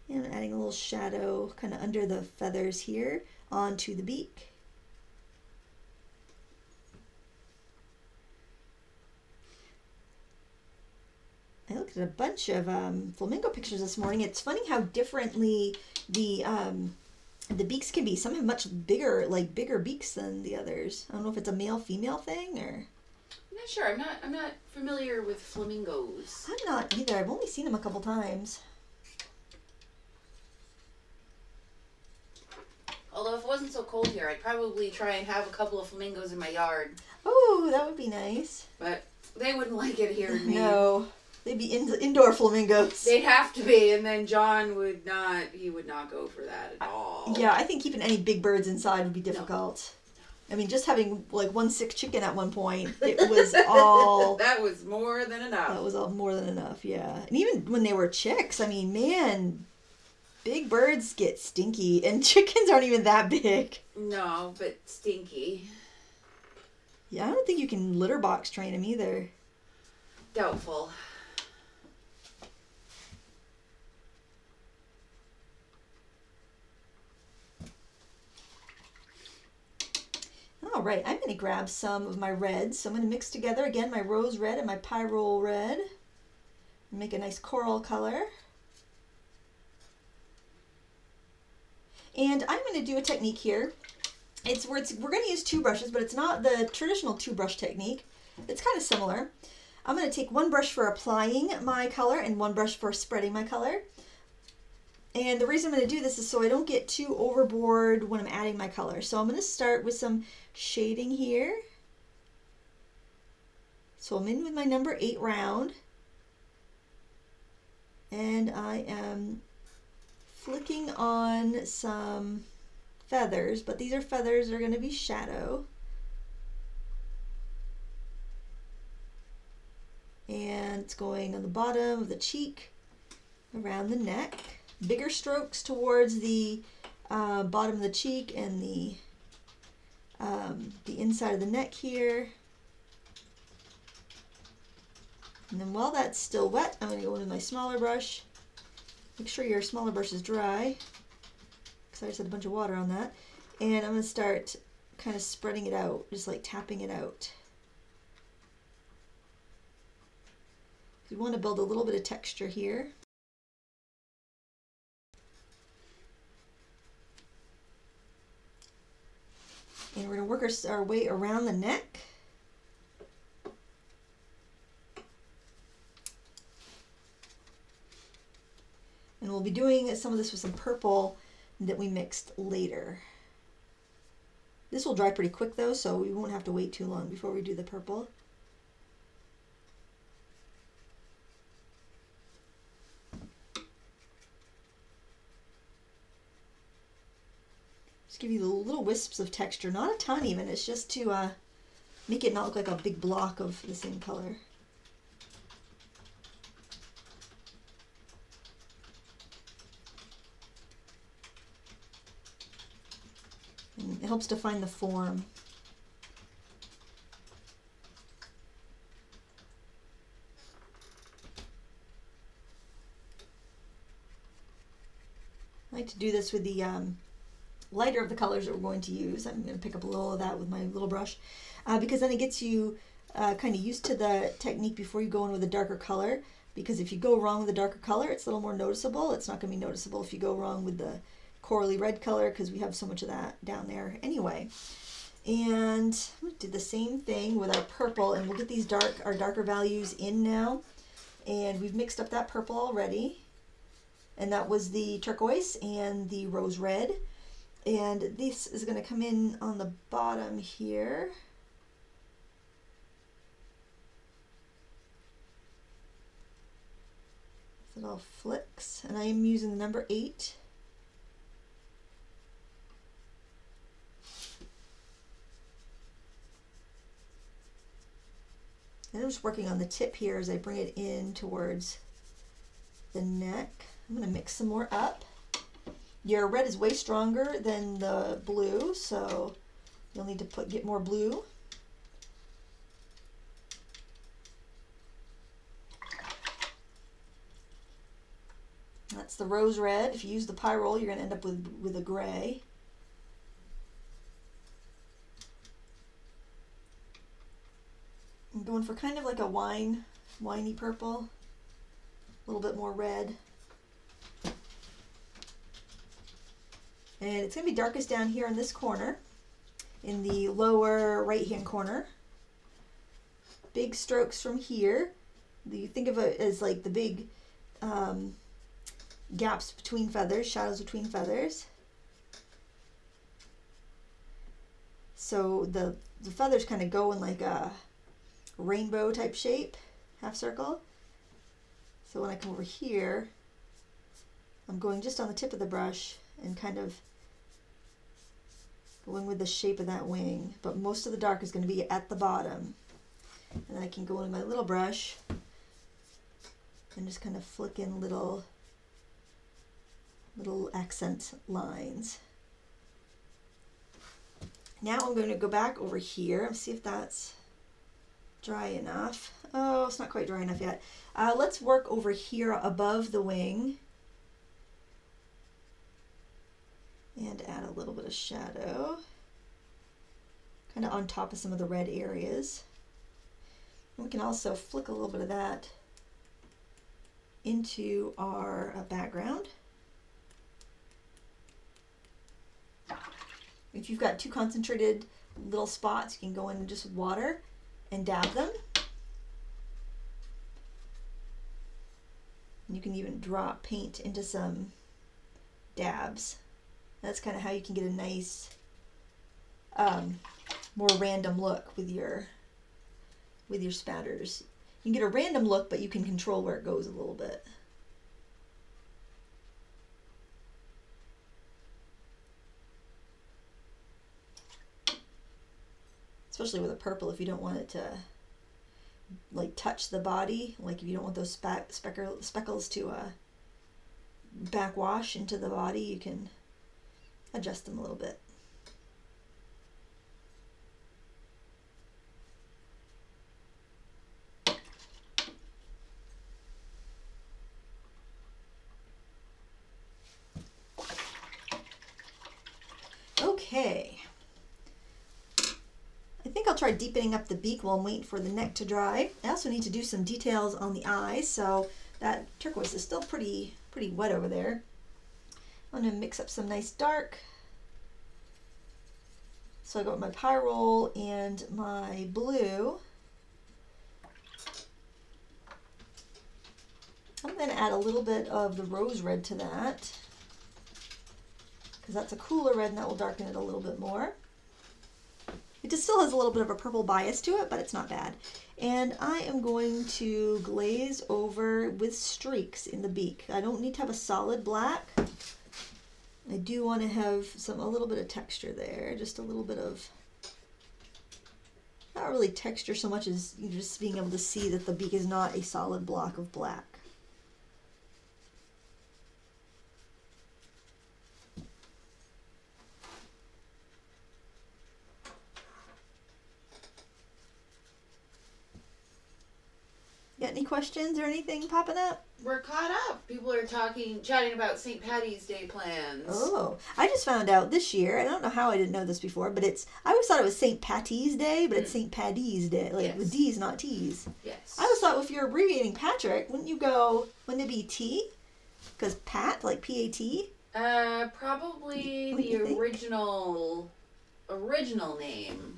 And I'm adding a little shadow kind of under the feathers here onto the beak. I looked at a bunch of flamingo pictures this morning. It's funny how differently the beaks can be. Some have much bigger, like bigger beaks than the others. I don't know if it's a male-female thing or. I'm not sure. I'm not familiar with flamingos. I'm not either. I've only seen them a couple times. Although if it wasn't so cold here, I'd probably try and have a couple of flamingos in my yard. Oh, that would be nice. But they wouldn't like it here in Maine. No, they'd be indoor flamingos. They'd have to be, and then John would not. He would not go for that at all. Yeah, I think keeping any big birds inside would be difficult. No. I mean, just having like one sick chicken at one point, it was all. That was more than enough. That was all more than enough, yeah. And even when they were chicks, I mean, man. Big birds get stinky, and chickens aren't even that big. No, but stinky. Yeah, I don't think you can litter box train them either. Doubtful. All right, I'm going to grab some of my reds. So I'm going to mix together, again, my rose red and my pyrrole red. Make a nice coral color. And I'm going to do a technique here. We're going to use two brushes, but it's not the traditional two brush technique. It's kind of similar. I'm going to take one brush for applying my color and one brush for spreading my color. And the reason I'm going to do this is so I don't get too overboard when I'm adding my color. So I'm going to start with some shading here. So I'm in with my number 8 round. And I am flicking on some feathers, but these are feathers that are going to be shadow. And it's going on the bottom of the cheek, around the neck. Bigger strokes towards the bottom of the cheek and the inside of the neck here. And then while that's still wet, I'm going to go in with my smaller brush. Make sure your smaller brush is dry, because I just had a bunch of water on that. And I'm going to start kind of spreading it out, just like tapping it out. We want to build a little bit of texture here. And we're going to work our way around the neck. And we'll be doing some of this with some purple that we mixed later. This will dry pretty quick though, so we won't have to wait too long before we do the purple. Just give you the little wisps of texture, not a ton even, it's just to make it not look like a big block of the same color. It helps define the form. I like to do this with the lighter of the colors that we're going to use. I'm going to pick up a little of that with my little brush because then it gets you kind of used to the technique before you go in with a darker color, because if you go wrong with a darker color, it's a little more noticeable. It's not going to be noticeable if you go wrong with the corally red color, because we have so much of that down there anyway. And I'm going to do the same thing with our purple, and we'll get these our darker values in now. And we've mixed up that purple already, and that was the turquoise and the rose red. And this is going to come in on the bottom here. So it all flicks, and I am using the number 8. And I'm just working on the tip here as I bring it in towards the neck. I'm going to mix some more up. Your red is way stronger than the blue, so you'll need to get more blue. That's the rose red. If you use the pie roll, you're going to end up with a gray. I'm going for kind of like a winey purple, a little bit more red. And it's going to be darkest down here in this corner, in the lower right-hand corner. Big strokes from here. You think of it as like the big gaps between feathers, shadows between feathers. So the feathers kind of go in like a rainbow type shape, half circle. So when I come over here, I'm going just on the tip of the brush and kind of going with the shape of that wing, but most of the dark is going to be at the bottom. And then I can go in my little brush and just kind of flick in little accent lines. Now I'm going to go back over here and see if that's dry enough. Oh, it's not quite dry enough yet. Let's work over here above the wing and add a little bit of shadow, kind of on top of some of the red areas. And we can also flick a little bit of that into our background. If you've got too concentrated little spots, you can go in and just water and dab them. And you can even drop paint into some dabs. That's kind of how you can get a nice, more random look with your spatters. You can get a random look, but you can control where it goes a little bit. Especially with a purple, if you don't want it to like touch the body, like if you don't want those speckles to backwash into the body, you can adjust them a little bit. Okay. I think I'll try deepening up the beak while I'm waiting for the neck to dry. I also need to do some details on the eyes, so that turquoise is still pretty wet over there. I'm going to mix up some nice dark. So I got my pie roll and my blue. I'm going to add a little bit of the rose red to that, because that's a cooler red and that will darken it a little bit more. It just still has a little bit of a purple bias to it, but it's not bad. And I am going to glaze over with streaks in the beak. I don't need to have a solid black. I do want to have a little bit of texture there, just a little bit of, not really texture so much as you just being able to see that the beak is not a solid block of black. Got any questions or anything popping up? We're caught up. People are chatting about St. Patty's Day plans. Oh, I just found out this year, I don't know how I didn't know this before, but I always thought it was St. Patty's Day, but it's St. Paddy's Day, like with D's, not T's. Yes. I always thought if you're abbreviating Patrick, wouldn't it be T? Because Pat, like P-A-T? Probably the original name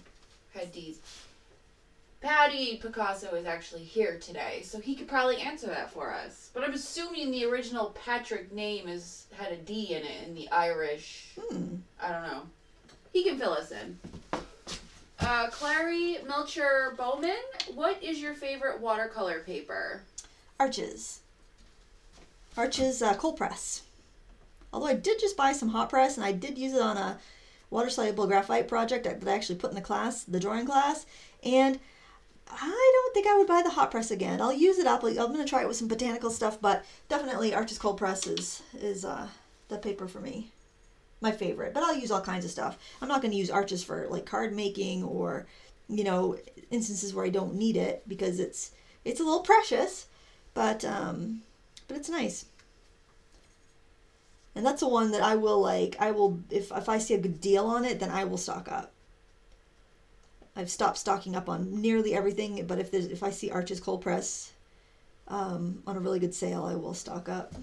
had D's. Patty Picasso is actually here today, so he could probably answer that for us. But I'm assuming the original Patrick name had a D in it in the Irish. I don't know. He can fill us in. Clary Melcher Bowman, what is your favorite watercolor paper? Arches. Arches cold press. Although I did just buy some hot press, and I did use it on a water-soluble graphite project that I actually put in the drawing class, and I don't think I would buy the hot press again. I'll use it up. I'm going to try it with some botanical stuff, but definitely Arches cold press is the paper for me. My favorite. But I'll use all kinds of stuff. I'm not going to use Arches for like card making or, you know, instances where I don't need it because it's a little precious, but it's nice. And that's the one that I will if I see a good deal on it, then I will stock up. I've stopped stocking up on nearly everything, but if I see Arches cold press on a really good sale, I will stock up.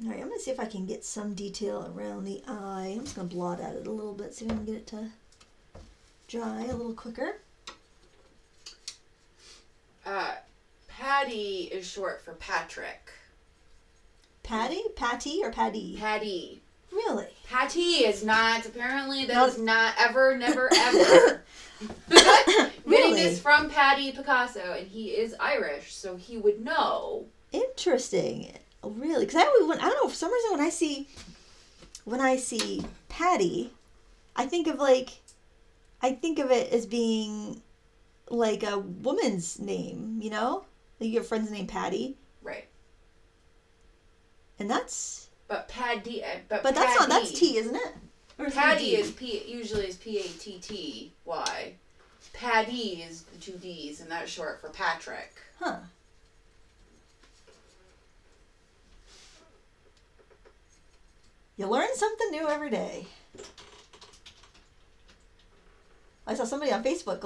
All right, I'm going to see if I can get some detail around the eye. I'm just going to blot at it a little bit, see if I can get it to dry a little quicker. Patty is short for Patrick. Patty? Patty or Patty? Patty. Really? Patty is not, apparently that is not ever, never, ever. Getting Really? this from Paddy Picasso, and he is Irish, so he would know. Interesting. Really? Because I don't know, for some reason when I see Patty, I think of it as being like a woman's name, you know? Like your friend's name Patty. Right. And that's... But Paddy... But that's not... That's T, isn't it? Or Paddy is usually is P-A-T-T-Y. Paddy is the two D's, and that's short for Patrick. Huh. You learn something new every day. I saw somebody on Facebook,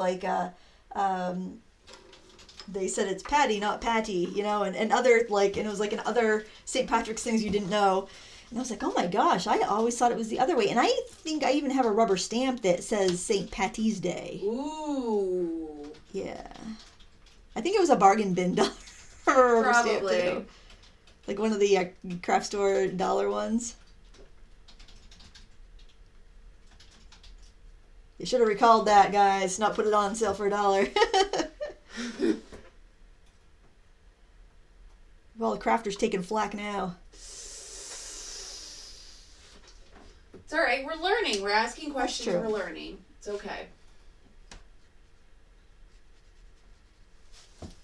they said it's Patty, not Patty, you know, and other, and it was in other St. Patrick's things you didn't know. And I was like, oh my gosh, I always thought it was the other way. And I think I even have a rubber stamp that says St. Patty's Day. Ooh. Yeah. I think it was a bargain bin dollar rubber stamp too. Like one of the craft store dollar ones. You should have recalled that, guys. Not put it on sale for $1. Well, the crafter's taking flack now. It's all right. We're learning. We're asking questions. We're learning. It's okay.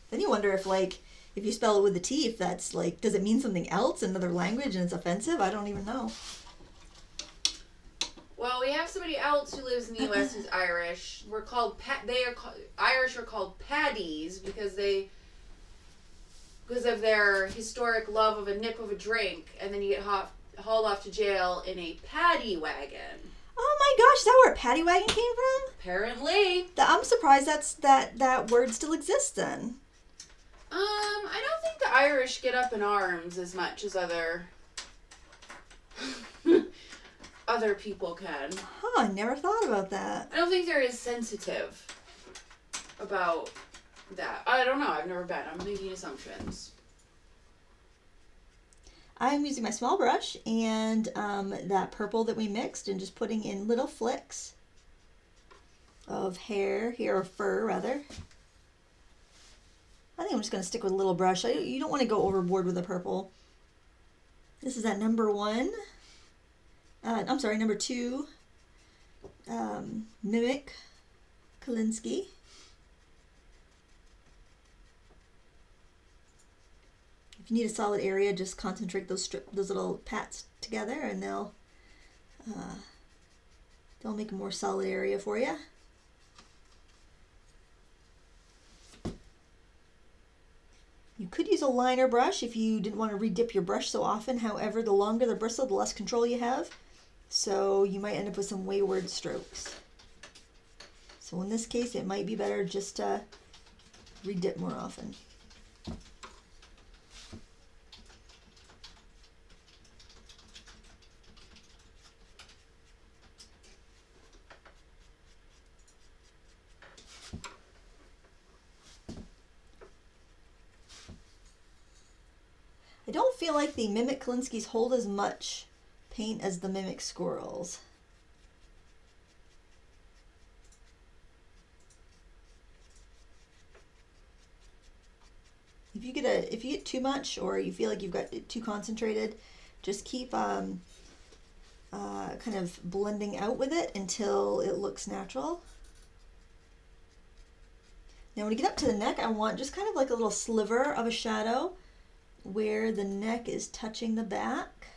Then you wonder if you spell it with a T, if that's does it mean something else in another language and it's offensive? I don't even know. Well, we have somebody else who lives in the U.S. who's Irish. Irish are called Paddies because of their historic love of a nip of a drink, and then you get hauled off to jail in a paddy wagon. Oh my gosh, is that where a paddy wagon came from? Apparently. I'm surprised that word still exists then. I don't think the Irish get up in arms as much as other people can. Huh, I never thought about that. I don't think they're as sensitive about that. I don't know. I've never been. I'm making assumptions. I'm using my small brush and that purple that we mixed and just putting in little flicks of hair here, or fur rather. I think I'm just going to stick with a little brush. You don't want to go overboard with the purple. This is that number 2 Mimic Kalinsky. If you need a solid area, just concentrate those little pats together, and they'll make a more solid area for you. You could use a liner brush if you didn't want to redip your brush so often. However, the longer the bristle, the less control you have. So you might end up with some wayward strokes. So in this case, it might be better just to redip more often. I don't feel like the Mimic Kalinskys hold as much paint as the Mimic Squirrels. If you get too much, or you feel like you've got it too concentrated, Just keep kind of blending out with it until it looks natural. Now when you get up to the neck, I want just kind of like a little sliver of a shadow where the neck is touching the back.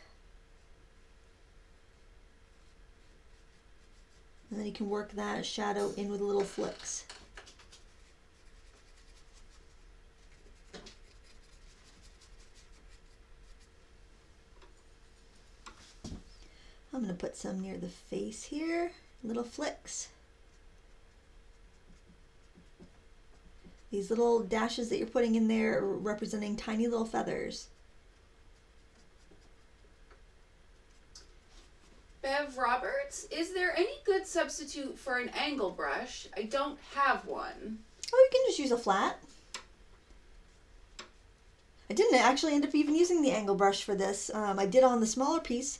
And then you can work that shadow in with little flicks. I'm going to put some near the face here, little flicks. These little dashes that you're putting in there are representing tiny little feathers. Bev Roberts, is there any good substitute for an angle brush? I don't have one. Oh, you can just use a flat. I didn't actually end up even using the angle brush for this. I did on the smaller piece.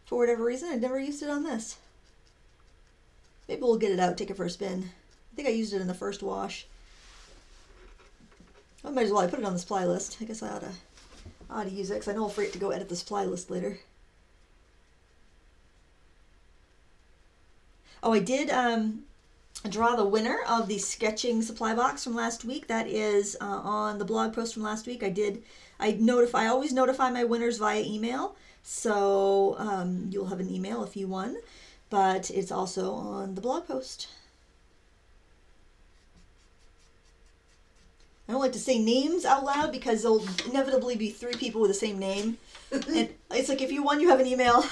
For whatever reason, I never used it on this. Maybe we'll get it out, take it for a spin. I think I used it in the first wash. I might as well put it on the supply list. I guess I ought to use it because I know I'll forget to go edit the supply list later. Oh, I did draw the winner of the sketching supply box from last week. That is on the blog post from last week. I always notify my winners via email. So you'll have an email if you won, but it's also on the blog post. I don't like to say names out loud because there'll inevitably be 3 people with the same name. And it's like if you won, you have an email.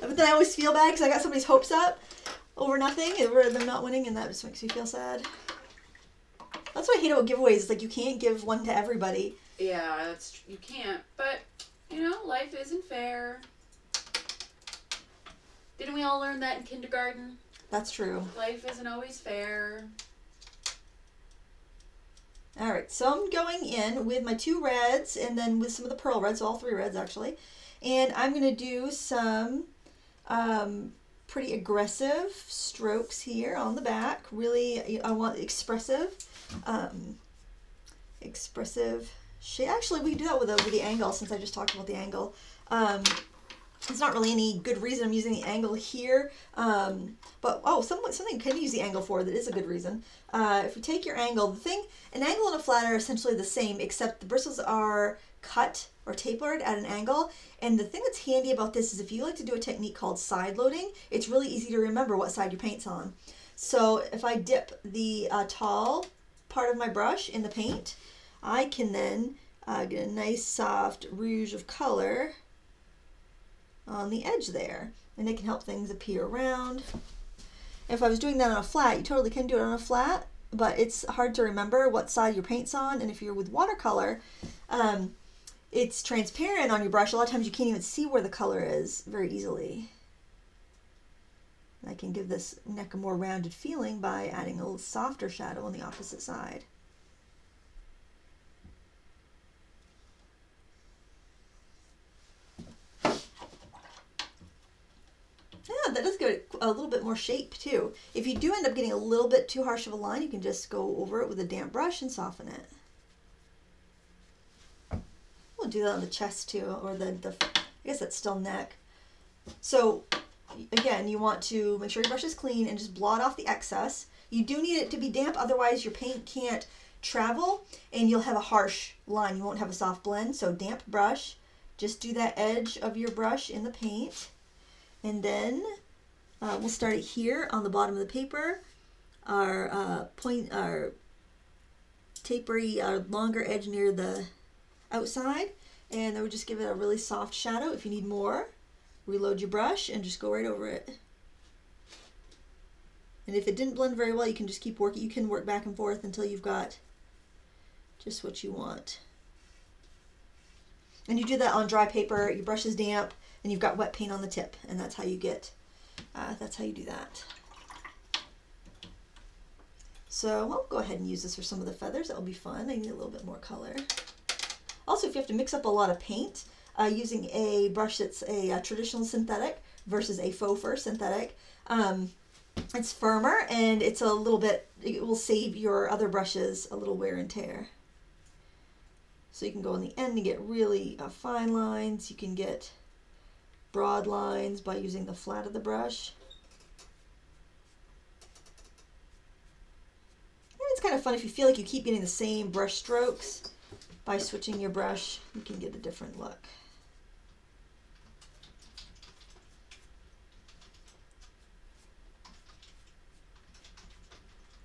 But then I always feel bad because I got somebody's hopes up over nothing, over them not winning, and that just makes me feel sad. That's what I hate about giveaways. It's like you can't give one to everybody. Yeah, you can't, but... You know, life isn't fair. Didn't we all learn that in kindergarten? That's true. Life isn't always fair. All right, so I'm going in with my 2 reds and then with some of the pearl reds, so all 3 reds actually. And I'm going to do some pretty aggressive strokes here on the back. Really, I want expressive shade. Actually, we can do that with the angle since I just talked about the angle. It's not really any good reason I'm using the angle here, but something you can use the angle for that is a good reason. If you take your angle, an angle and a flat are essentially the same, except the bristles are cut or tapered at an angle. And the thing that's handy about this is if you like to do a technique called side loading, it's really easy to remember what side your paint's on. So if I dip the tall part of my brush in the paint, I can then get a nice soft rouge of color on the edge there, and it can help things appear around. If I was doing that on a flat, you totally can do it on a flat, but it's hard to remember what side your paint's on. And if you're with watercolor, it's transparent on your brush. A lot of times you can't even see where the color is very easily. And I can give this neck a more rounded feeling by adding a little softer shadow on the opposite side. Yeah, that does give it a little bit more shape too. If you do end up getting a little bit too harsh of a line, you can just go over it with a damp brush and soften it. We'll do that on the chest too, or I guess that's still neck. So again, you want to make sure your brush is clean and just blot off the excess. You do need it to be damp, otherwise your paint can't travel and you'll have a harsh line. You won't have a soft blend. So damp brush, just do that edge of your brush in the paint. And then we'll start it here on the bottom of the paper. Our tapery, our longer edge near the outside, and then we'll just give it a really soft shadow. If you need more, reload your brush and just go right over it. And if it didn't blend very well, you can just keep working. You can work back and forth until you've got just what you want. And you do that on dry paper. Your brush is damp and you've got wet paint on the tip, and that's how you do that. So I'll go ahead and use this for some of the feathers. That'll be fun. I need a little bit more color. Also, if you have to mix up a lot of paint, using a brush that's a traditional synthetic versus a faux fur synthetic, it's firmer and it's a little bit, it will save your other brushes a little wear and tear. So you can go on the end and get really fine lines. You can get broad lines by using the flat of the brush. And it's kind of fun if you feel like you keep getting the same brush strokes. By switching your brush, you can get a different look.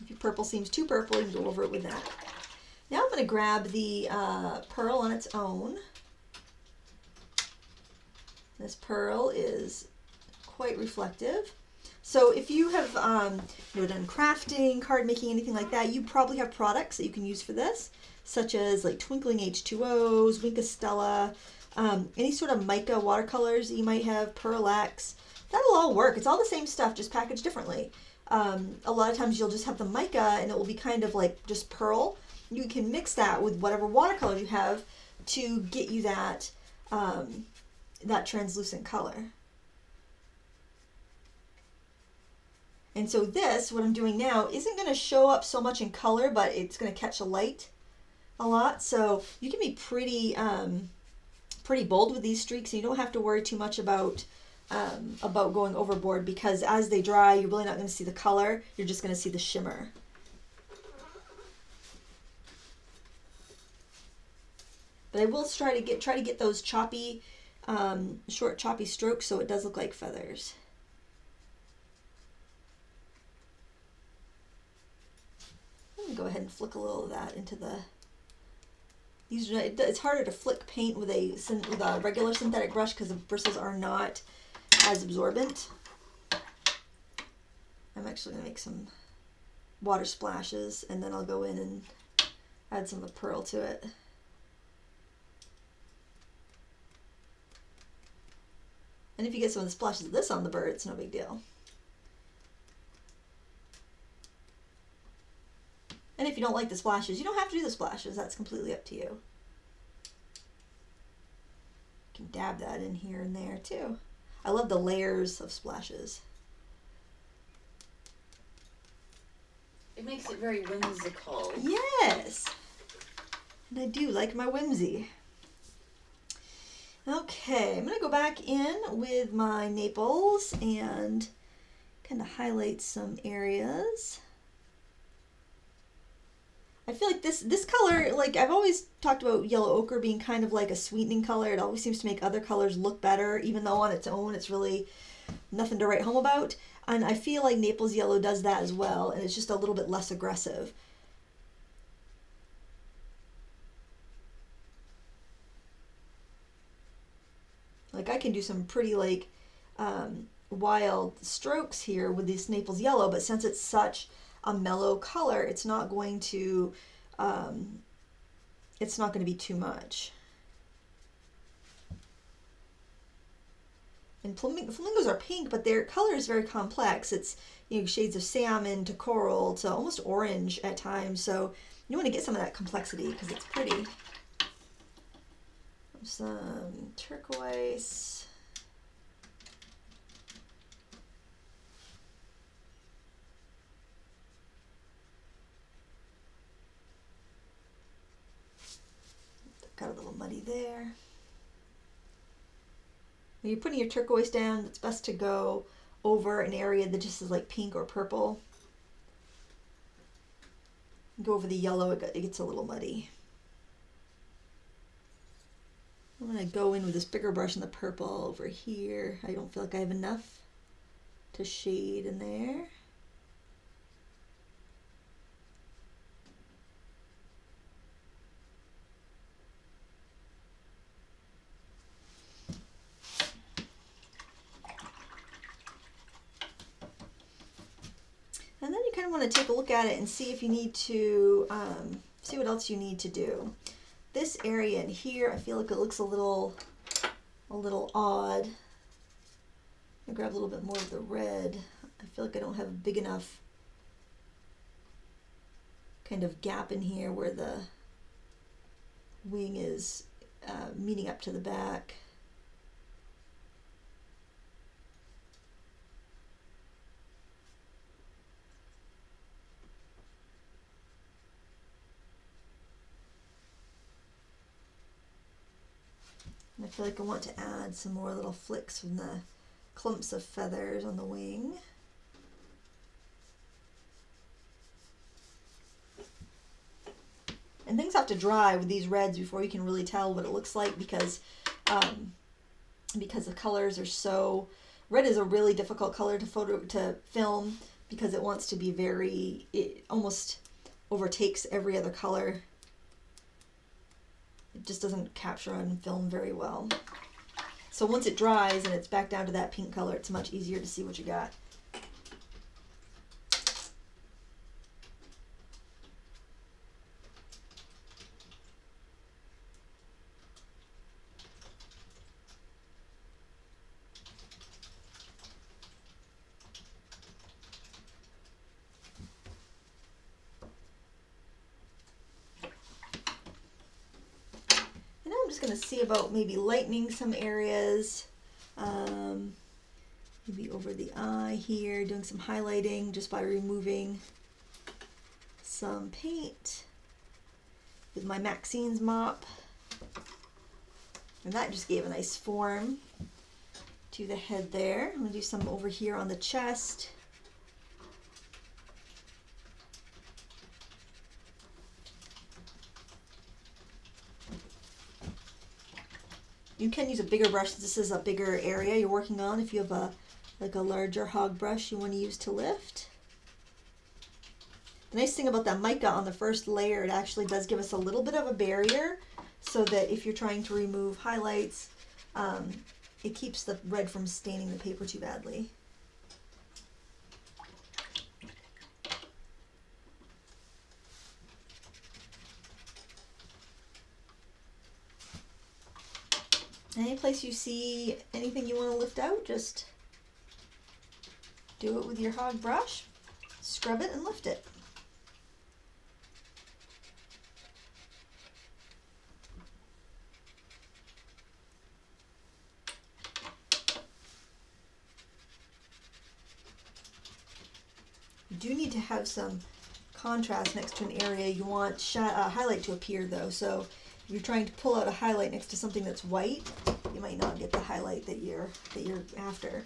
If your purple seems too purple, you can go over it with that. Now I'm going to grab the pearl on its own. This pearl is quite reflective. So if you have done crafting, card making, anything like that, you probably have products that you can use for this, such as like twinkling H2Os, Wink Stella, any sort of mica watercolors that you might have, Pearl X. That'll all work. It's all the same stuff, just packaged differently. A lot of times you'll just have the mica and it will be kind of like just pearl. You can mix that with whatever watercolor you have to get you that, that translucent color. And so this, what I'm doing now, isn't going to show up so much in color, but it's going to catch a light a lot. So you can be pretty pretty bold with these streaks, and you don't have to worry too much about going overboard, because as they dry, you're really not going to see the color. You're just going to see the shimmer. But I will try to get those choppy, short choppy strokes so it does look like feathers. I'm going to go ahead and flick a little of that into the... It's harder to flick paint with a regular synthetic brush because the bristles are not as absorbent. I'm actually going to make some water splashes, and then I'll go in and add some of the pearl to it. And if you get some of the splashes of this on the bird, it's no big deal. And if you don't like the splashes, you don't have to do the splashes. That's completely up to you. You can dab that in here and there too. I love the layers of splashes. It makes it very whimsical. Yes. And I do like my whimsy. Okay, I'm going to go back in with my Naples and kind of highlight some areas. I feel like this color, like I've always talked about yellow ochre being kind of like a sweetening color. It always seems to make other colors look better, even though on its own it's really nothing to write home about. And I feel like Naples yellow does that as well, and it's just a little bit less aggressive. Like I can do some pretty like wild strokes here with this Naples yellow, but since it's such a mellow color, it's not going to be too much. And flamingos are pink, but their color is very complex. It's, you know, shades of salmon to coral to almost orange at times. So you want to get some of that complexity because it's pretty. Some turquoise. Got a little muddy there. When you're putting your turquoise down, it's best to go over an area that just is like pink or purple. Go over the yellow, it gets a little muddy. I'm going to go in with this bigger brush in the purple over here. I don't feel like I have enough to shade in there. And then you kind of want to take a look at it and see if you need to, see what else you need to do. This area in here, I feel like it looks a little odd. I grab a little bit more of the red. I feel like I don't have a big enough kind of gap in here where the wing is meeting up to the back. And I feel like I want to add some more little flicks from the clumps of feathers on the wing. And things have to dry with these reds before you can really tell what it looks like, because the colors are so... Red is a really difficult color to film because it wants to be very... It almost overtakes every other color. It just doesn't capture on film very well. So once it dries and it's back down to that pink color, it's much easier to see what you got. Going to see about maybe lightening some areas, maybe over the eye here, doing some highlighting just by removing some paint with my Maxine's mop, and that just gave a nice form to the head there. I'm going to do some over here on the chest. You can use a bigger brush. This is a bigger area you're working on. If you have a larger hog brush you want to use to lift. The nice thing about that mica on the first layer, it actually does give us a little bit of a barrier, so that if you're trying to remove highlights, it keeps the red from staining the paper too badly. Any place you see anything you want to lift out, just do it with your hog brush, scrub it and lift it. You do need to have some contrast next to an area you want highlight to appear though, so if you're trying to pull out a highlight next to something that's white, you might not get the highlight that you're after.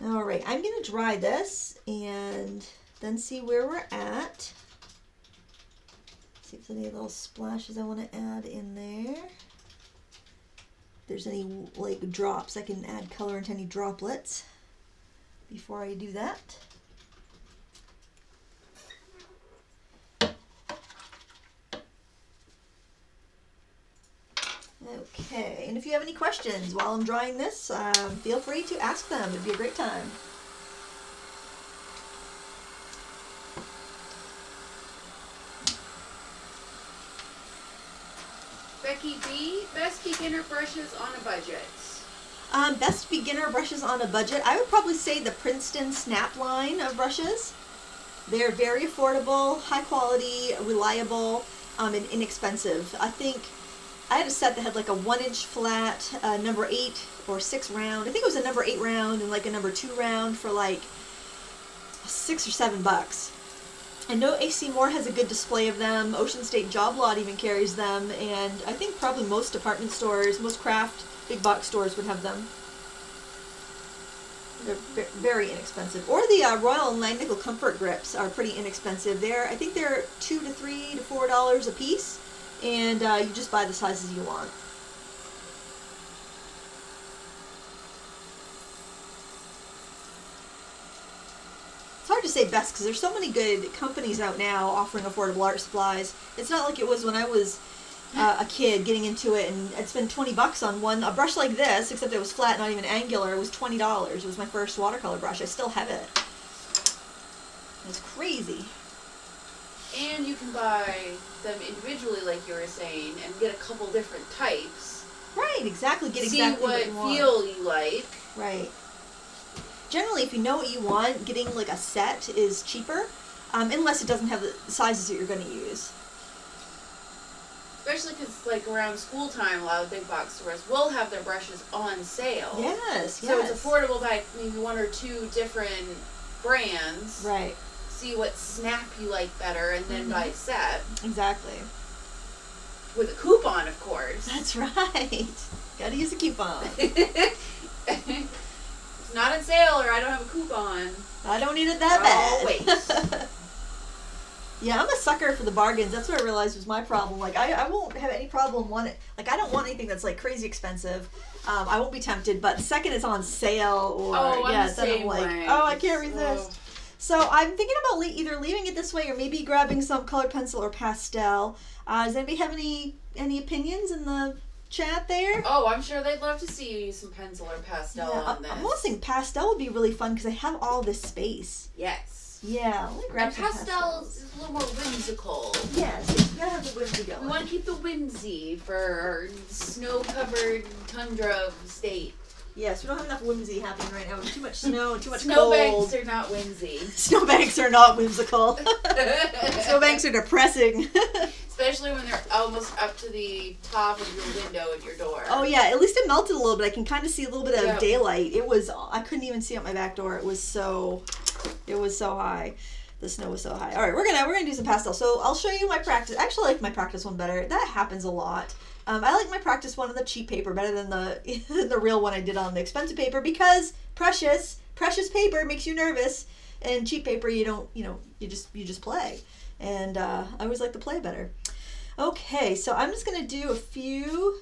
All right, I'm going to dry this and then see where we're at. See if there's any little splashes I want to add in there. If there's any like drops, I can add color into any droplets before I do that. Okay, and if you have any questions while I'm drying this, feel free to ask them. It'd be a great time. Becky B, best beginner brushes on a budget. Best beginner brushes on a budget, I would probably say the Princeton Snap line of brushes. They're very affordable, high quality, reliable, and inexpensive. I think I had a set that had like a 1-inch flat, number 8 or 6 round. I think it was a number 8 round and like a number 2 round for like $6 or $7. I know AC Moore has a good display of them. Ocean State Job Lot even carries them, and I think probably most department stores, most craft big box stores would have them. They're very inexpensive. Or the Royal and Langnickel Comfort Grips are pretty inexpensive. I think they're $2 to $3 to $4 a piece. And you just buy the sizes you want. It's hard to say best because there's so many good companies out now offering affordable art supplies. It's not like it was when I was a kid getting into it and I'd spend $20 on a brush like this, except it was flat, not even angular. It was $20. It was my first watercolor brush. I still have it. It's crazy. And you can buy them individually, like you were saying, and get a couple different types. Right, exactly. Get See exactly what you want. feel you like. Right. Generally, if you know what you want, getting like a set is cheaper, unless it doesn't have the sizes that you're going to use. Especially because, like, around school time, a lot of big box stores will have their brushes on sale. Yes, So it's affordable by maybe 1 or 2 different brands. Right. See what snap you like better, and then buy a set. Exactly. with a coupon, of course. That's right. Gotta use a coupon. It's not on sale or I don't have a coupon. I don't need it that bad. Wait. Yeah, I'm a sucker for the bargains. That's what I realized was my problem. Like, I won't have any problem wanting, like, I don't want anything that's, like, crazy expensive. I won't be tempted, but the second it's on sale or, I'm then I'm like, way. oh, I can't resist. So I'm thinking about either leaving it this way or maybe grabbing some colored pencil or pastel. Does anybody have any opinions in the chat there? Oh, I'm sure they'd love to see you use some pencil or pastel on this. I'm almost thinking pastel would be really fun because I have all this space. Yes. Yeah, let me grab and some pastel is a little more whimsical. Yes, you gotta have the whimsy going. We want to keep the whimsy for our snow-covered tundra state. Yes, we don't have enough whimsy happening right now. Too much snow, too much cold. Snowbanks are not whimsy. Snowbanks are not whimsical. Snowbanks are depressing. Especially when they're almost up to the top of your window at your door. Oh yeah, at least it melted a little bit. I can kind of see a little bit of daylight. I couldn't even see out my back door. It was so high. The snow was so high. All right, we're gonna do some pastel. So I'll show you my practice. Actually, I like my practice one better. That happens a lot. I like my practice one on the cheap paper better than the real one I did on the expensive paper because precious paper makes you nervous, and cheap paper you just play. And I always like to play better. Okay, so I'm just gonna do a few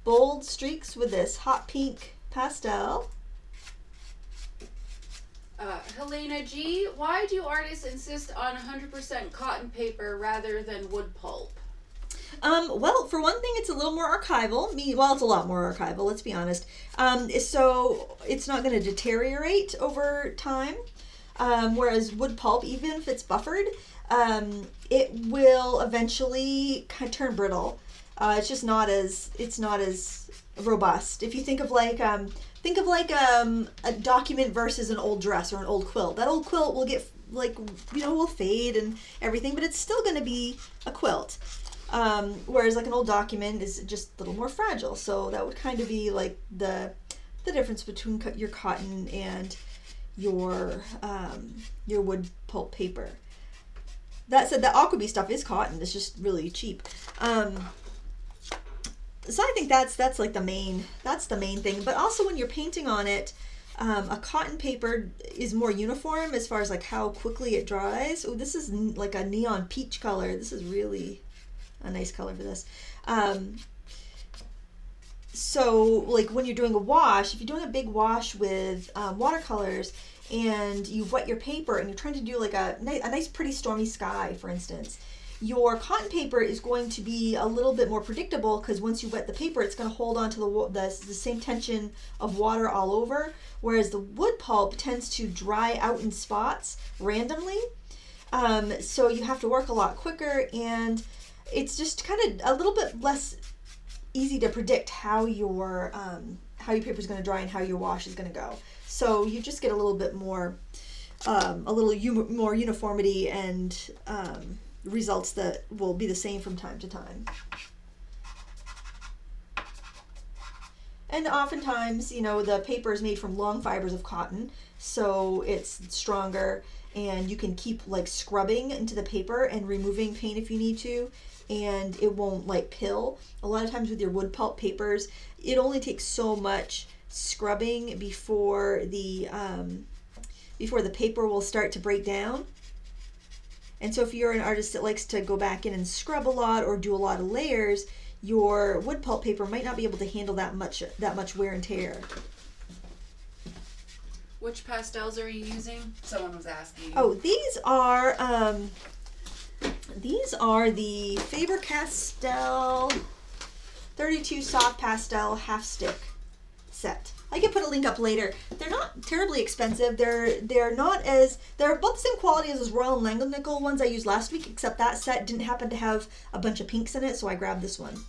bold streaks with this hot pink pastel. Helena G, why do artists insist on 100% cotton paper rather than wood pulp? Well, for one thing, it's a little more archival. It's a lot more archival, let's be honest. So it's not going to deteriorate over time. Whereas wood pulp, even if it's buffered, it will eventually kind of turn brittle. It's just not as robust. If you think of like a document versus an old dress or an old quilt. That old quilt will get will fade and everything, but it's still going to be a quilt. Whereas like an old document is just a little more fragile. So that would kind of be like the difference between your cotton and your wood pulp paper. That said, the Aquabee stuff is cotton. It's just really cheap. So I think that's like the main thing. But also when you're painting on it, a cotton paper is more uniform as far as like how quickly it dries. Oh, this is like a neon peach color. This is really a nice color for this. So like when you're doing a wash, if you're doing a big wash with watercolors and you wet your paper and you're trying to do like a nice pretty stormy sky, for instance, your cotton paper is going to be a little bit more predictable because once you wet the paper, it's going to hold on to the same tension of water all over, whereas the wood pulp tends to dry out in spots randomly. So you have to work a lot quicker, and it's just kind of a little bit less easy to predict how your paper is going to dry and how your wash is going to go. So you just get a little bit more, more uniformity and results that will be the same from time to time. And oftentimes, the paper is made from long fibers of cotton, so it's stronger, and you can keep like scrubbing into the paper and removing paint if you need to, and it won't like pill. A lot of times with your wood pulp papers, it only takes so much scrubbing before the paper will start to break down. And so if you're an artist that likes to go back in and scrub a lot or do a lot of layers, your wood pulp paper might not be able to handle that much wear and tear. Which pastels are you using? Someone was asking. Oh, these are the Faber-Castell 32 soft pastel half stick set. I can put a link up later. They're not terribly expensive. They're about the same quality as those Royal Langnickel ones I used last week, except that set didn't happen to have a bunch of pinks in it, so I grabbed this one.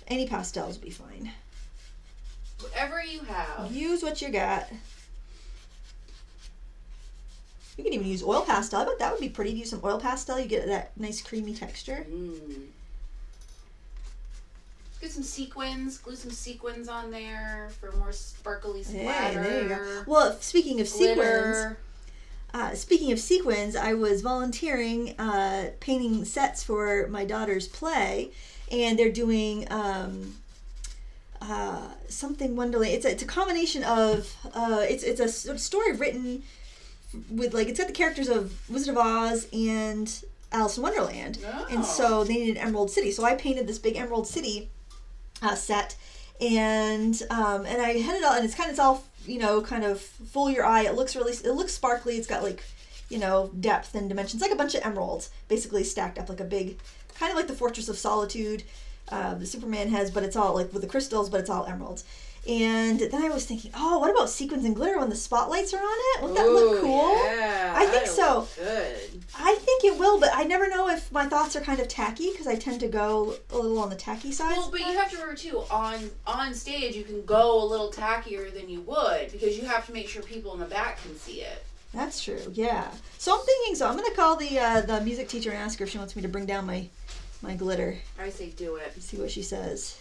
Any pastels will be fine. Whatever you have. Use what you got. You can even use oil pastel. I bet that would be pretty. Use some oil pastel, you get that nice creamy texture. Get some sequins, glue some sequins on there for more sparkly splatter. Hey, there you go. Well, speaking of glitter. speaking of sequins, I was volunteering painting sets for my daughter's play, and they're doing something Wonderland. It's a combination of it's a story written with, like, it's got the characters of Wizard of Oz and Alice in Wonderland, and so they needed Emerald City. So I painted this big Emerald City set, and I had it all, and it's all, you know, kind of fool your eye. It looks sparkly. It's got, like, you know, depth and dimensions, like a bunch of emeralds basically stacked up, like a big, kind of like the Fortress of Solitude the Superman has, but it's all like with the crystals, but it's all emeralds. And then I was thinking, oh, what about sequins and glitter when the spotlights are on it? Wouldn't that look cool? Yeah, I think so. Good. I think it will, but I never know if my thoughts are kind of tacky, because I tend to go a little on the tacky side. Well, but you have to remember too, on stage you can go a little tackier than you would, because you have to make sure people in the back can see it. That's true, yeah. So I'm thinking, I'm going to call the music teacher and ask her if she wants me to bring down my glitter. I say do it. See what she says.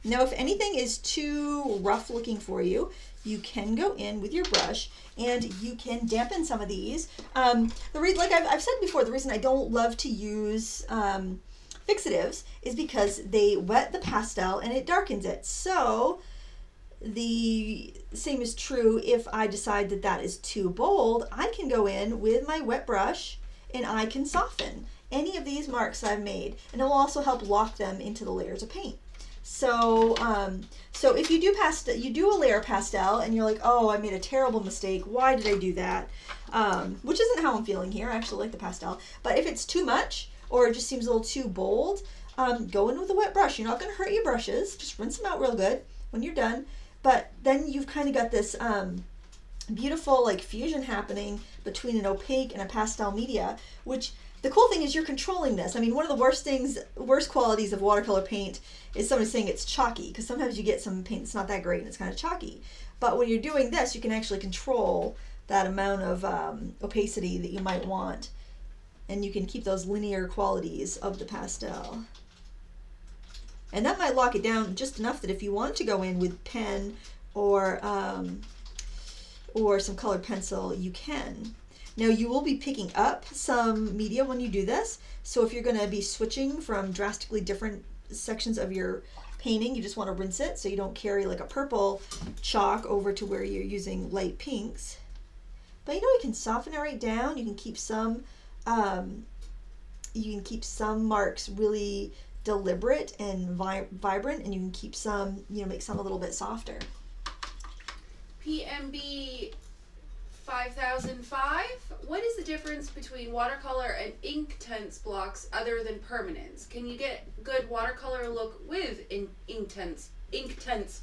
Now, if anything is too rough looking for you, you can go in with your brush and you can dampen some of these. Like I've said before, the reason I don't love to use fixatives is because they wet the pastel and it darkens it. So the same is true if I decide that is too bold. I can go in with my wet brush and I can soften any of these marks I've made, and it will also help lock them into the layers of paint. So so if you do a layer pastel and you're like, oh, I made a terrible mistake, why did I do that? Which isn't how I'm feeling here. I actually like the pastel. But if it's too much or it just seems a little too bold, go in with a wet brush. You're not going to hurt your brushes. Just rinse them out real good when you're done. But then you've kind of got this beautiful, like, fusion happening between an opaque and a pastel media, which the cool thing is you're controlling this. I mean, one of the worst qualities of watercolor paint is somebody saying it's chalky, because sometimes you get some paint that's not that great and it's kind of chalky. But when you're doing this, you can actually control that amount of opacity that you might want, and you can keep those linear qualities of the pastel. And that might lock it down just enough that if you want to go in with pen or some colored pencil, you can. Now, you will be picking up some media when you do this, so if you're going to be switching from drastically different sections of your painting, you just want to rinse it so you don't carry like a purple chalk over to where you're using light pinks. But you know, you can soften it right down. You can keep some marks really deliberate and vibrant, and you can keep some, you know, make some a little bit softer. PMB 5005. What is the difference between watercolor and Inktense blocks other than permanence? Can you get good watercolor look with Inktense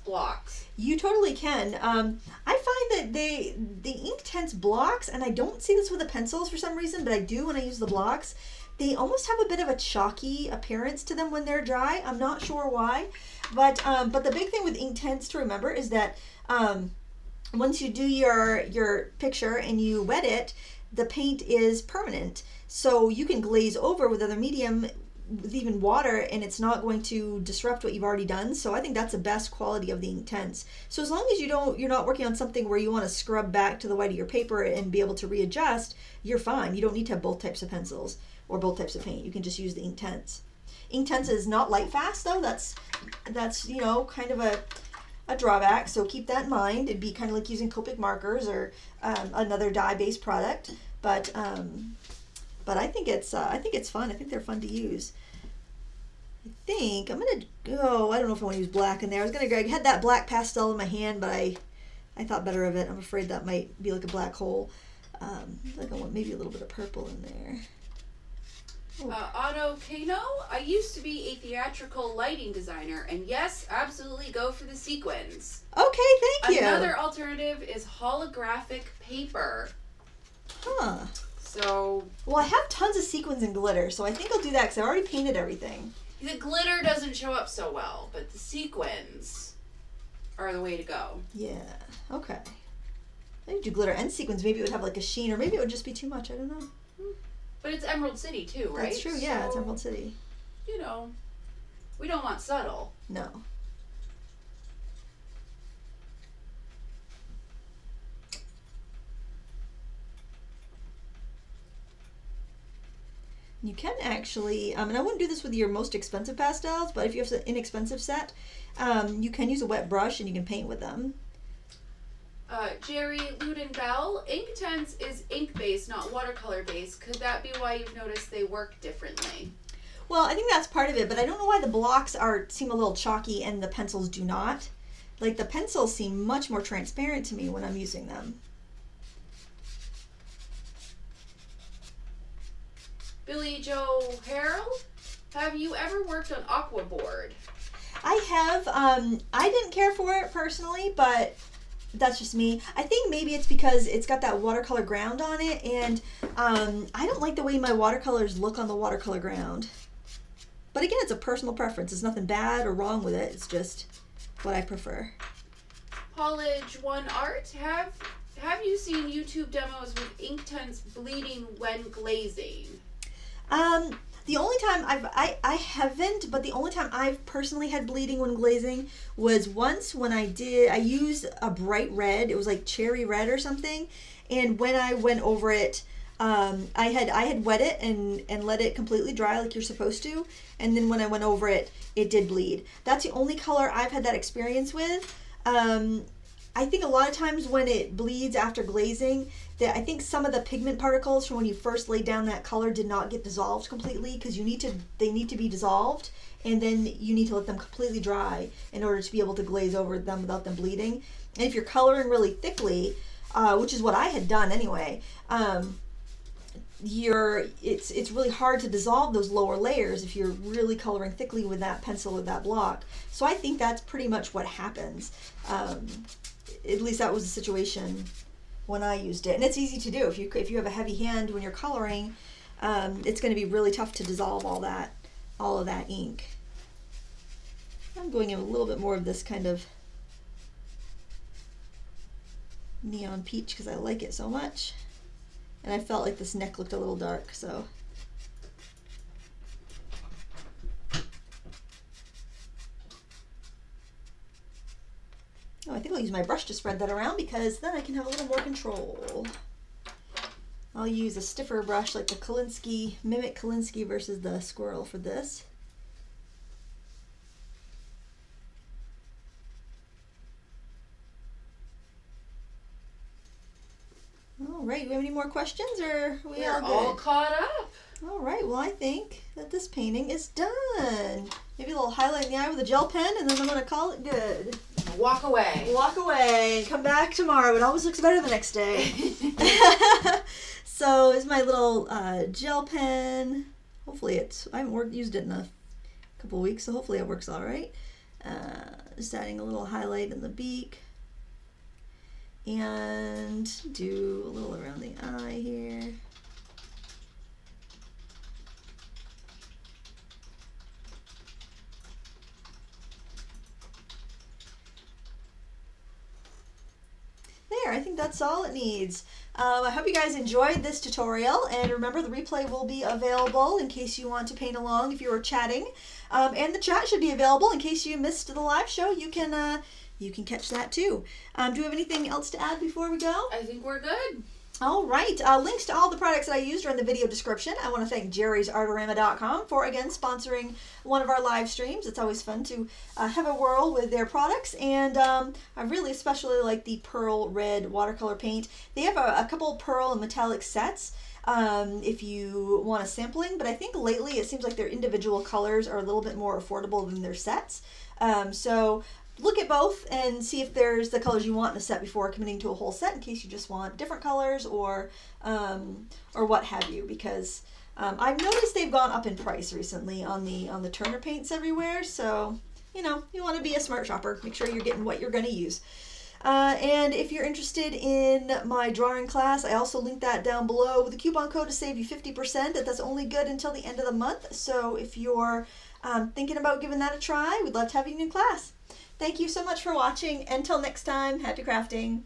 blocks? You totally can. I find that the Inktense blocks, and I don't see this with the pencils for some reason, but I do when I use the blocks, they almost have a bit of a chalky appearance to them when they're dry. I'm not sure why, but the big thing with Inktense to remember is that once you do your picture and you wet it, the paint is permanent. So you can glaze over with other medium, with even water, and it's not going to disrupt what you've already done. So I think that's the best quality of the Inktense. So as long as you're not working on something where you want to scrub back to the white of your paper and be able to readjust, you're fine. You don't need to have both types of pencils or both types of paint. You can just use the Inktense. Inktense is not light fast though. That's you know, kind of a drawback, so keep that in mind. It'd be kind of like using Copic markers or another dye-based product, but I think it's fun. I think they're fun to use. I think I'm gonna go. I don't know if I want to use black in there. I had that black pastel in my hand, but I thought better of it. I'm afraid that might be like a black hole. Like I want maybe a little bit of purple in there. Otto Kano, I used to be a theatrical lighting designer, and yes, absolutely go for the sequins. Okay, thank you. Another alternative is holographic paper. Huh. So... Well, I have tons of sequins and glitter, so I think I'll do that because I already painted everything. The glitter doesn't show up so well, but the sequins are the way to go. Yeah, okay. I need to do glitter and sequins. Maybe it would have like a sheen, or maybe it would just be too much. I don't know. But it's Emerald City too, right? That's true, yeah, so, it's Emerald City. You know, we don't want subtle. No. You can actually, and I wouldn't do this with your most expensive pastels, but if you have an inexpensive set, you can use a wet brush and you can paint with them. Jerry Ludenbell, Inktense is ink-based, not watercolor-based. Could that be why you've noticed they work differently? Well, I think that's part of it, but I don't know why the blocks seem a little chalky and the pencils do not. Like, the pencils seem much more transparent to me when I'm using them. Billy Joe Harold, have you ever worked on aquaboard? I have. I didn't care for it personally, but that's just me. I think maybe it's because it's got that watercolor ground on it, and I don't like the way my watercolors look on the watercolor ground. But again, it's a personal preference. There's nothing bad or wrong with it. It's just what I prefer. College One Art, have you seen YouTube demos with Inktense bleeding when glazing? The only time I haven't, but the only time I've personally had bleeding when glazing was once when I used a bright red. It was like cherry red or something. And when I went over it, I had wet it and let it completely dry like you're supposed to. And then when I went over it, it did bleed. That's the only color I've had that experience with. I think a lot of times when it bleeds after glazing, I think some of the pigment particles from when you first laid down that color did not get dissolved completely, because they need to be dissolved, and then you need to let them completely dry in order to be able to glaze over them without them bleeding. And if you're coloring really thickly, which is what I had done anyway, it's really hard to dissolve those lower layers if you're really coloring thickly with that pencil or that block. So I think that's pretty much what happens. At least that was the situation when I used it. And it's easy to do. If you have a heavy hand when you're coloring, it's going to be really tough to dissolve all of that ink. I'm going in a little bit more of this kind of neon peach because I like it so much. And I felt like this neck looked a little dark, so. Oh, I think I'll use my brush to spread that around because then I can have a little more control. I'll use a stiffer brush like the Kolinsky, Mimic Kolinsky versus the Squirrel for this. All right, do we have any more questions, or are we all good? All caught up. All right, well, I think that this painting is done. Maybe a little highlight in the eye with a gel pen, and then I'm going to call it good. Walk away. Walk away and come back tomorrow. It always looks better the next day. So it's my little gel pen. Hopefully I haven't used it in a couple weeks, so hopefully it works all right. Just adding a little highlight in the beak. And do a little around the eye here. There, I think that's all it needs. I hope you guys enjoyed this tutorial, and remember the replay will be available in case you want to paint along if you were chatting. And the chat should be available in case you missed the live show. You can catch that too. Do we have anything else to add before we go? I think we're good. All right. Links to all the products that I used are in the video description. I want to thank jerrysartorama.com for, again, sponsoring one of our live streams. It's always fun to have a whirl with their products. And I really especially like the Pearl Red watercolor paint. They have a couple pearl and metallic sets if you want a sampling. But I think lately it seems like their individual colors are a little bit more affordable than their sets. So look at both and see if there's the colors you want in a set before committing to a whole set, in case you just want different colors or what have you, because I've noticed they've gone up in price recently on the toner paints everywhere. So you want to be a smart shopper. Make sure you're getting what you're going to use. And if you're interested in my drawing class, I also linked that down below with a coupon code to save you 50%. That's only good until the end of the month. So if you're thinking about giving that a try, we'd love to have you in class. Thank you so much for watching. Until next time, happy crafting.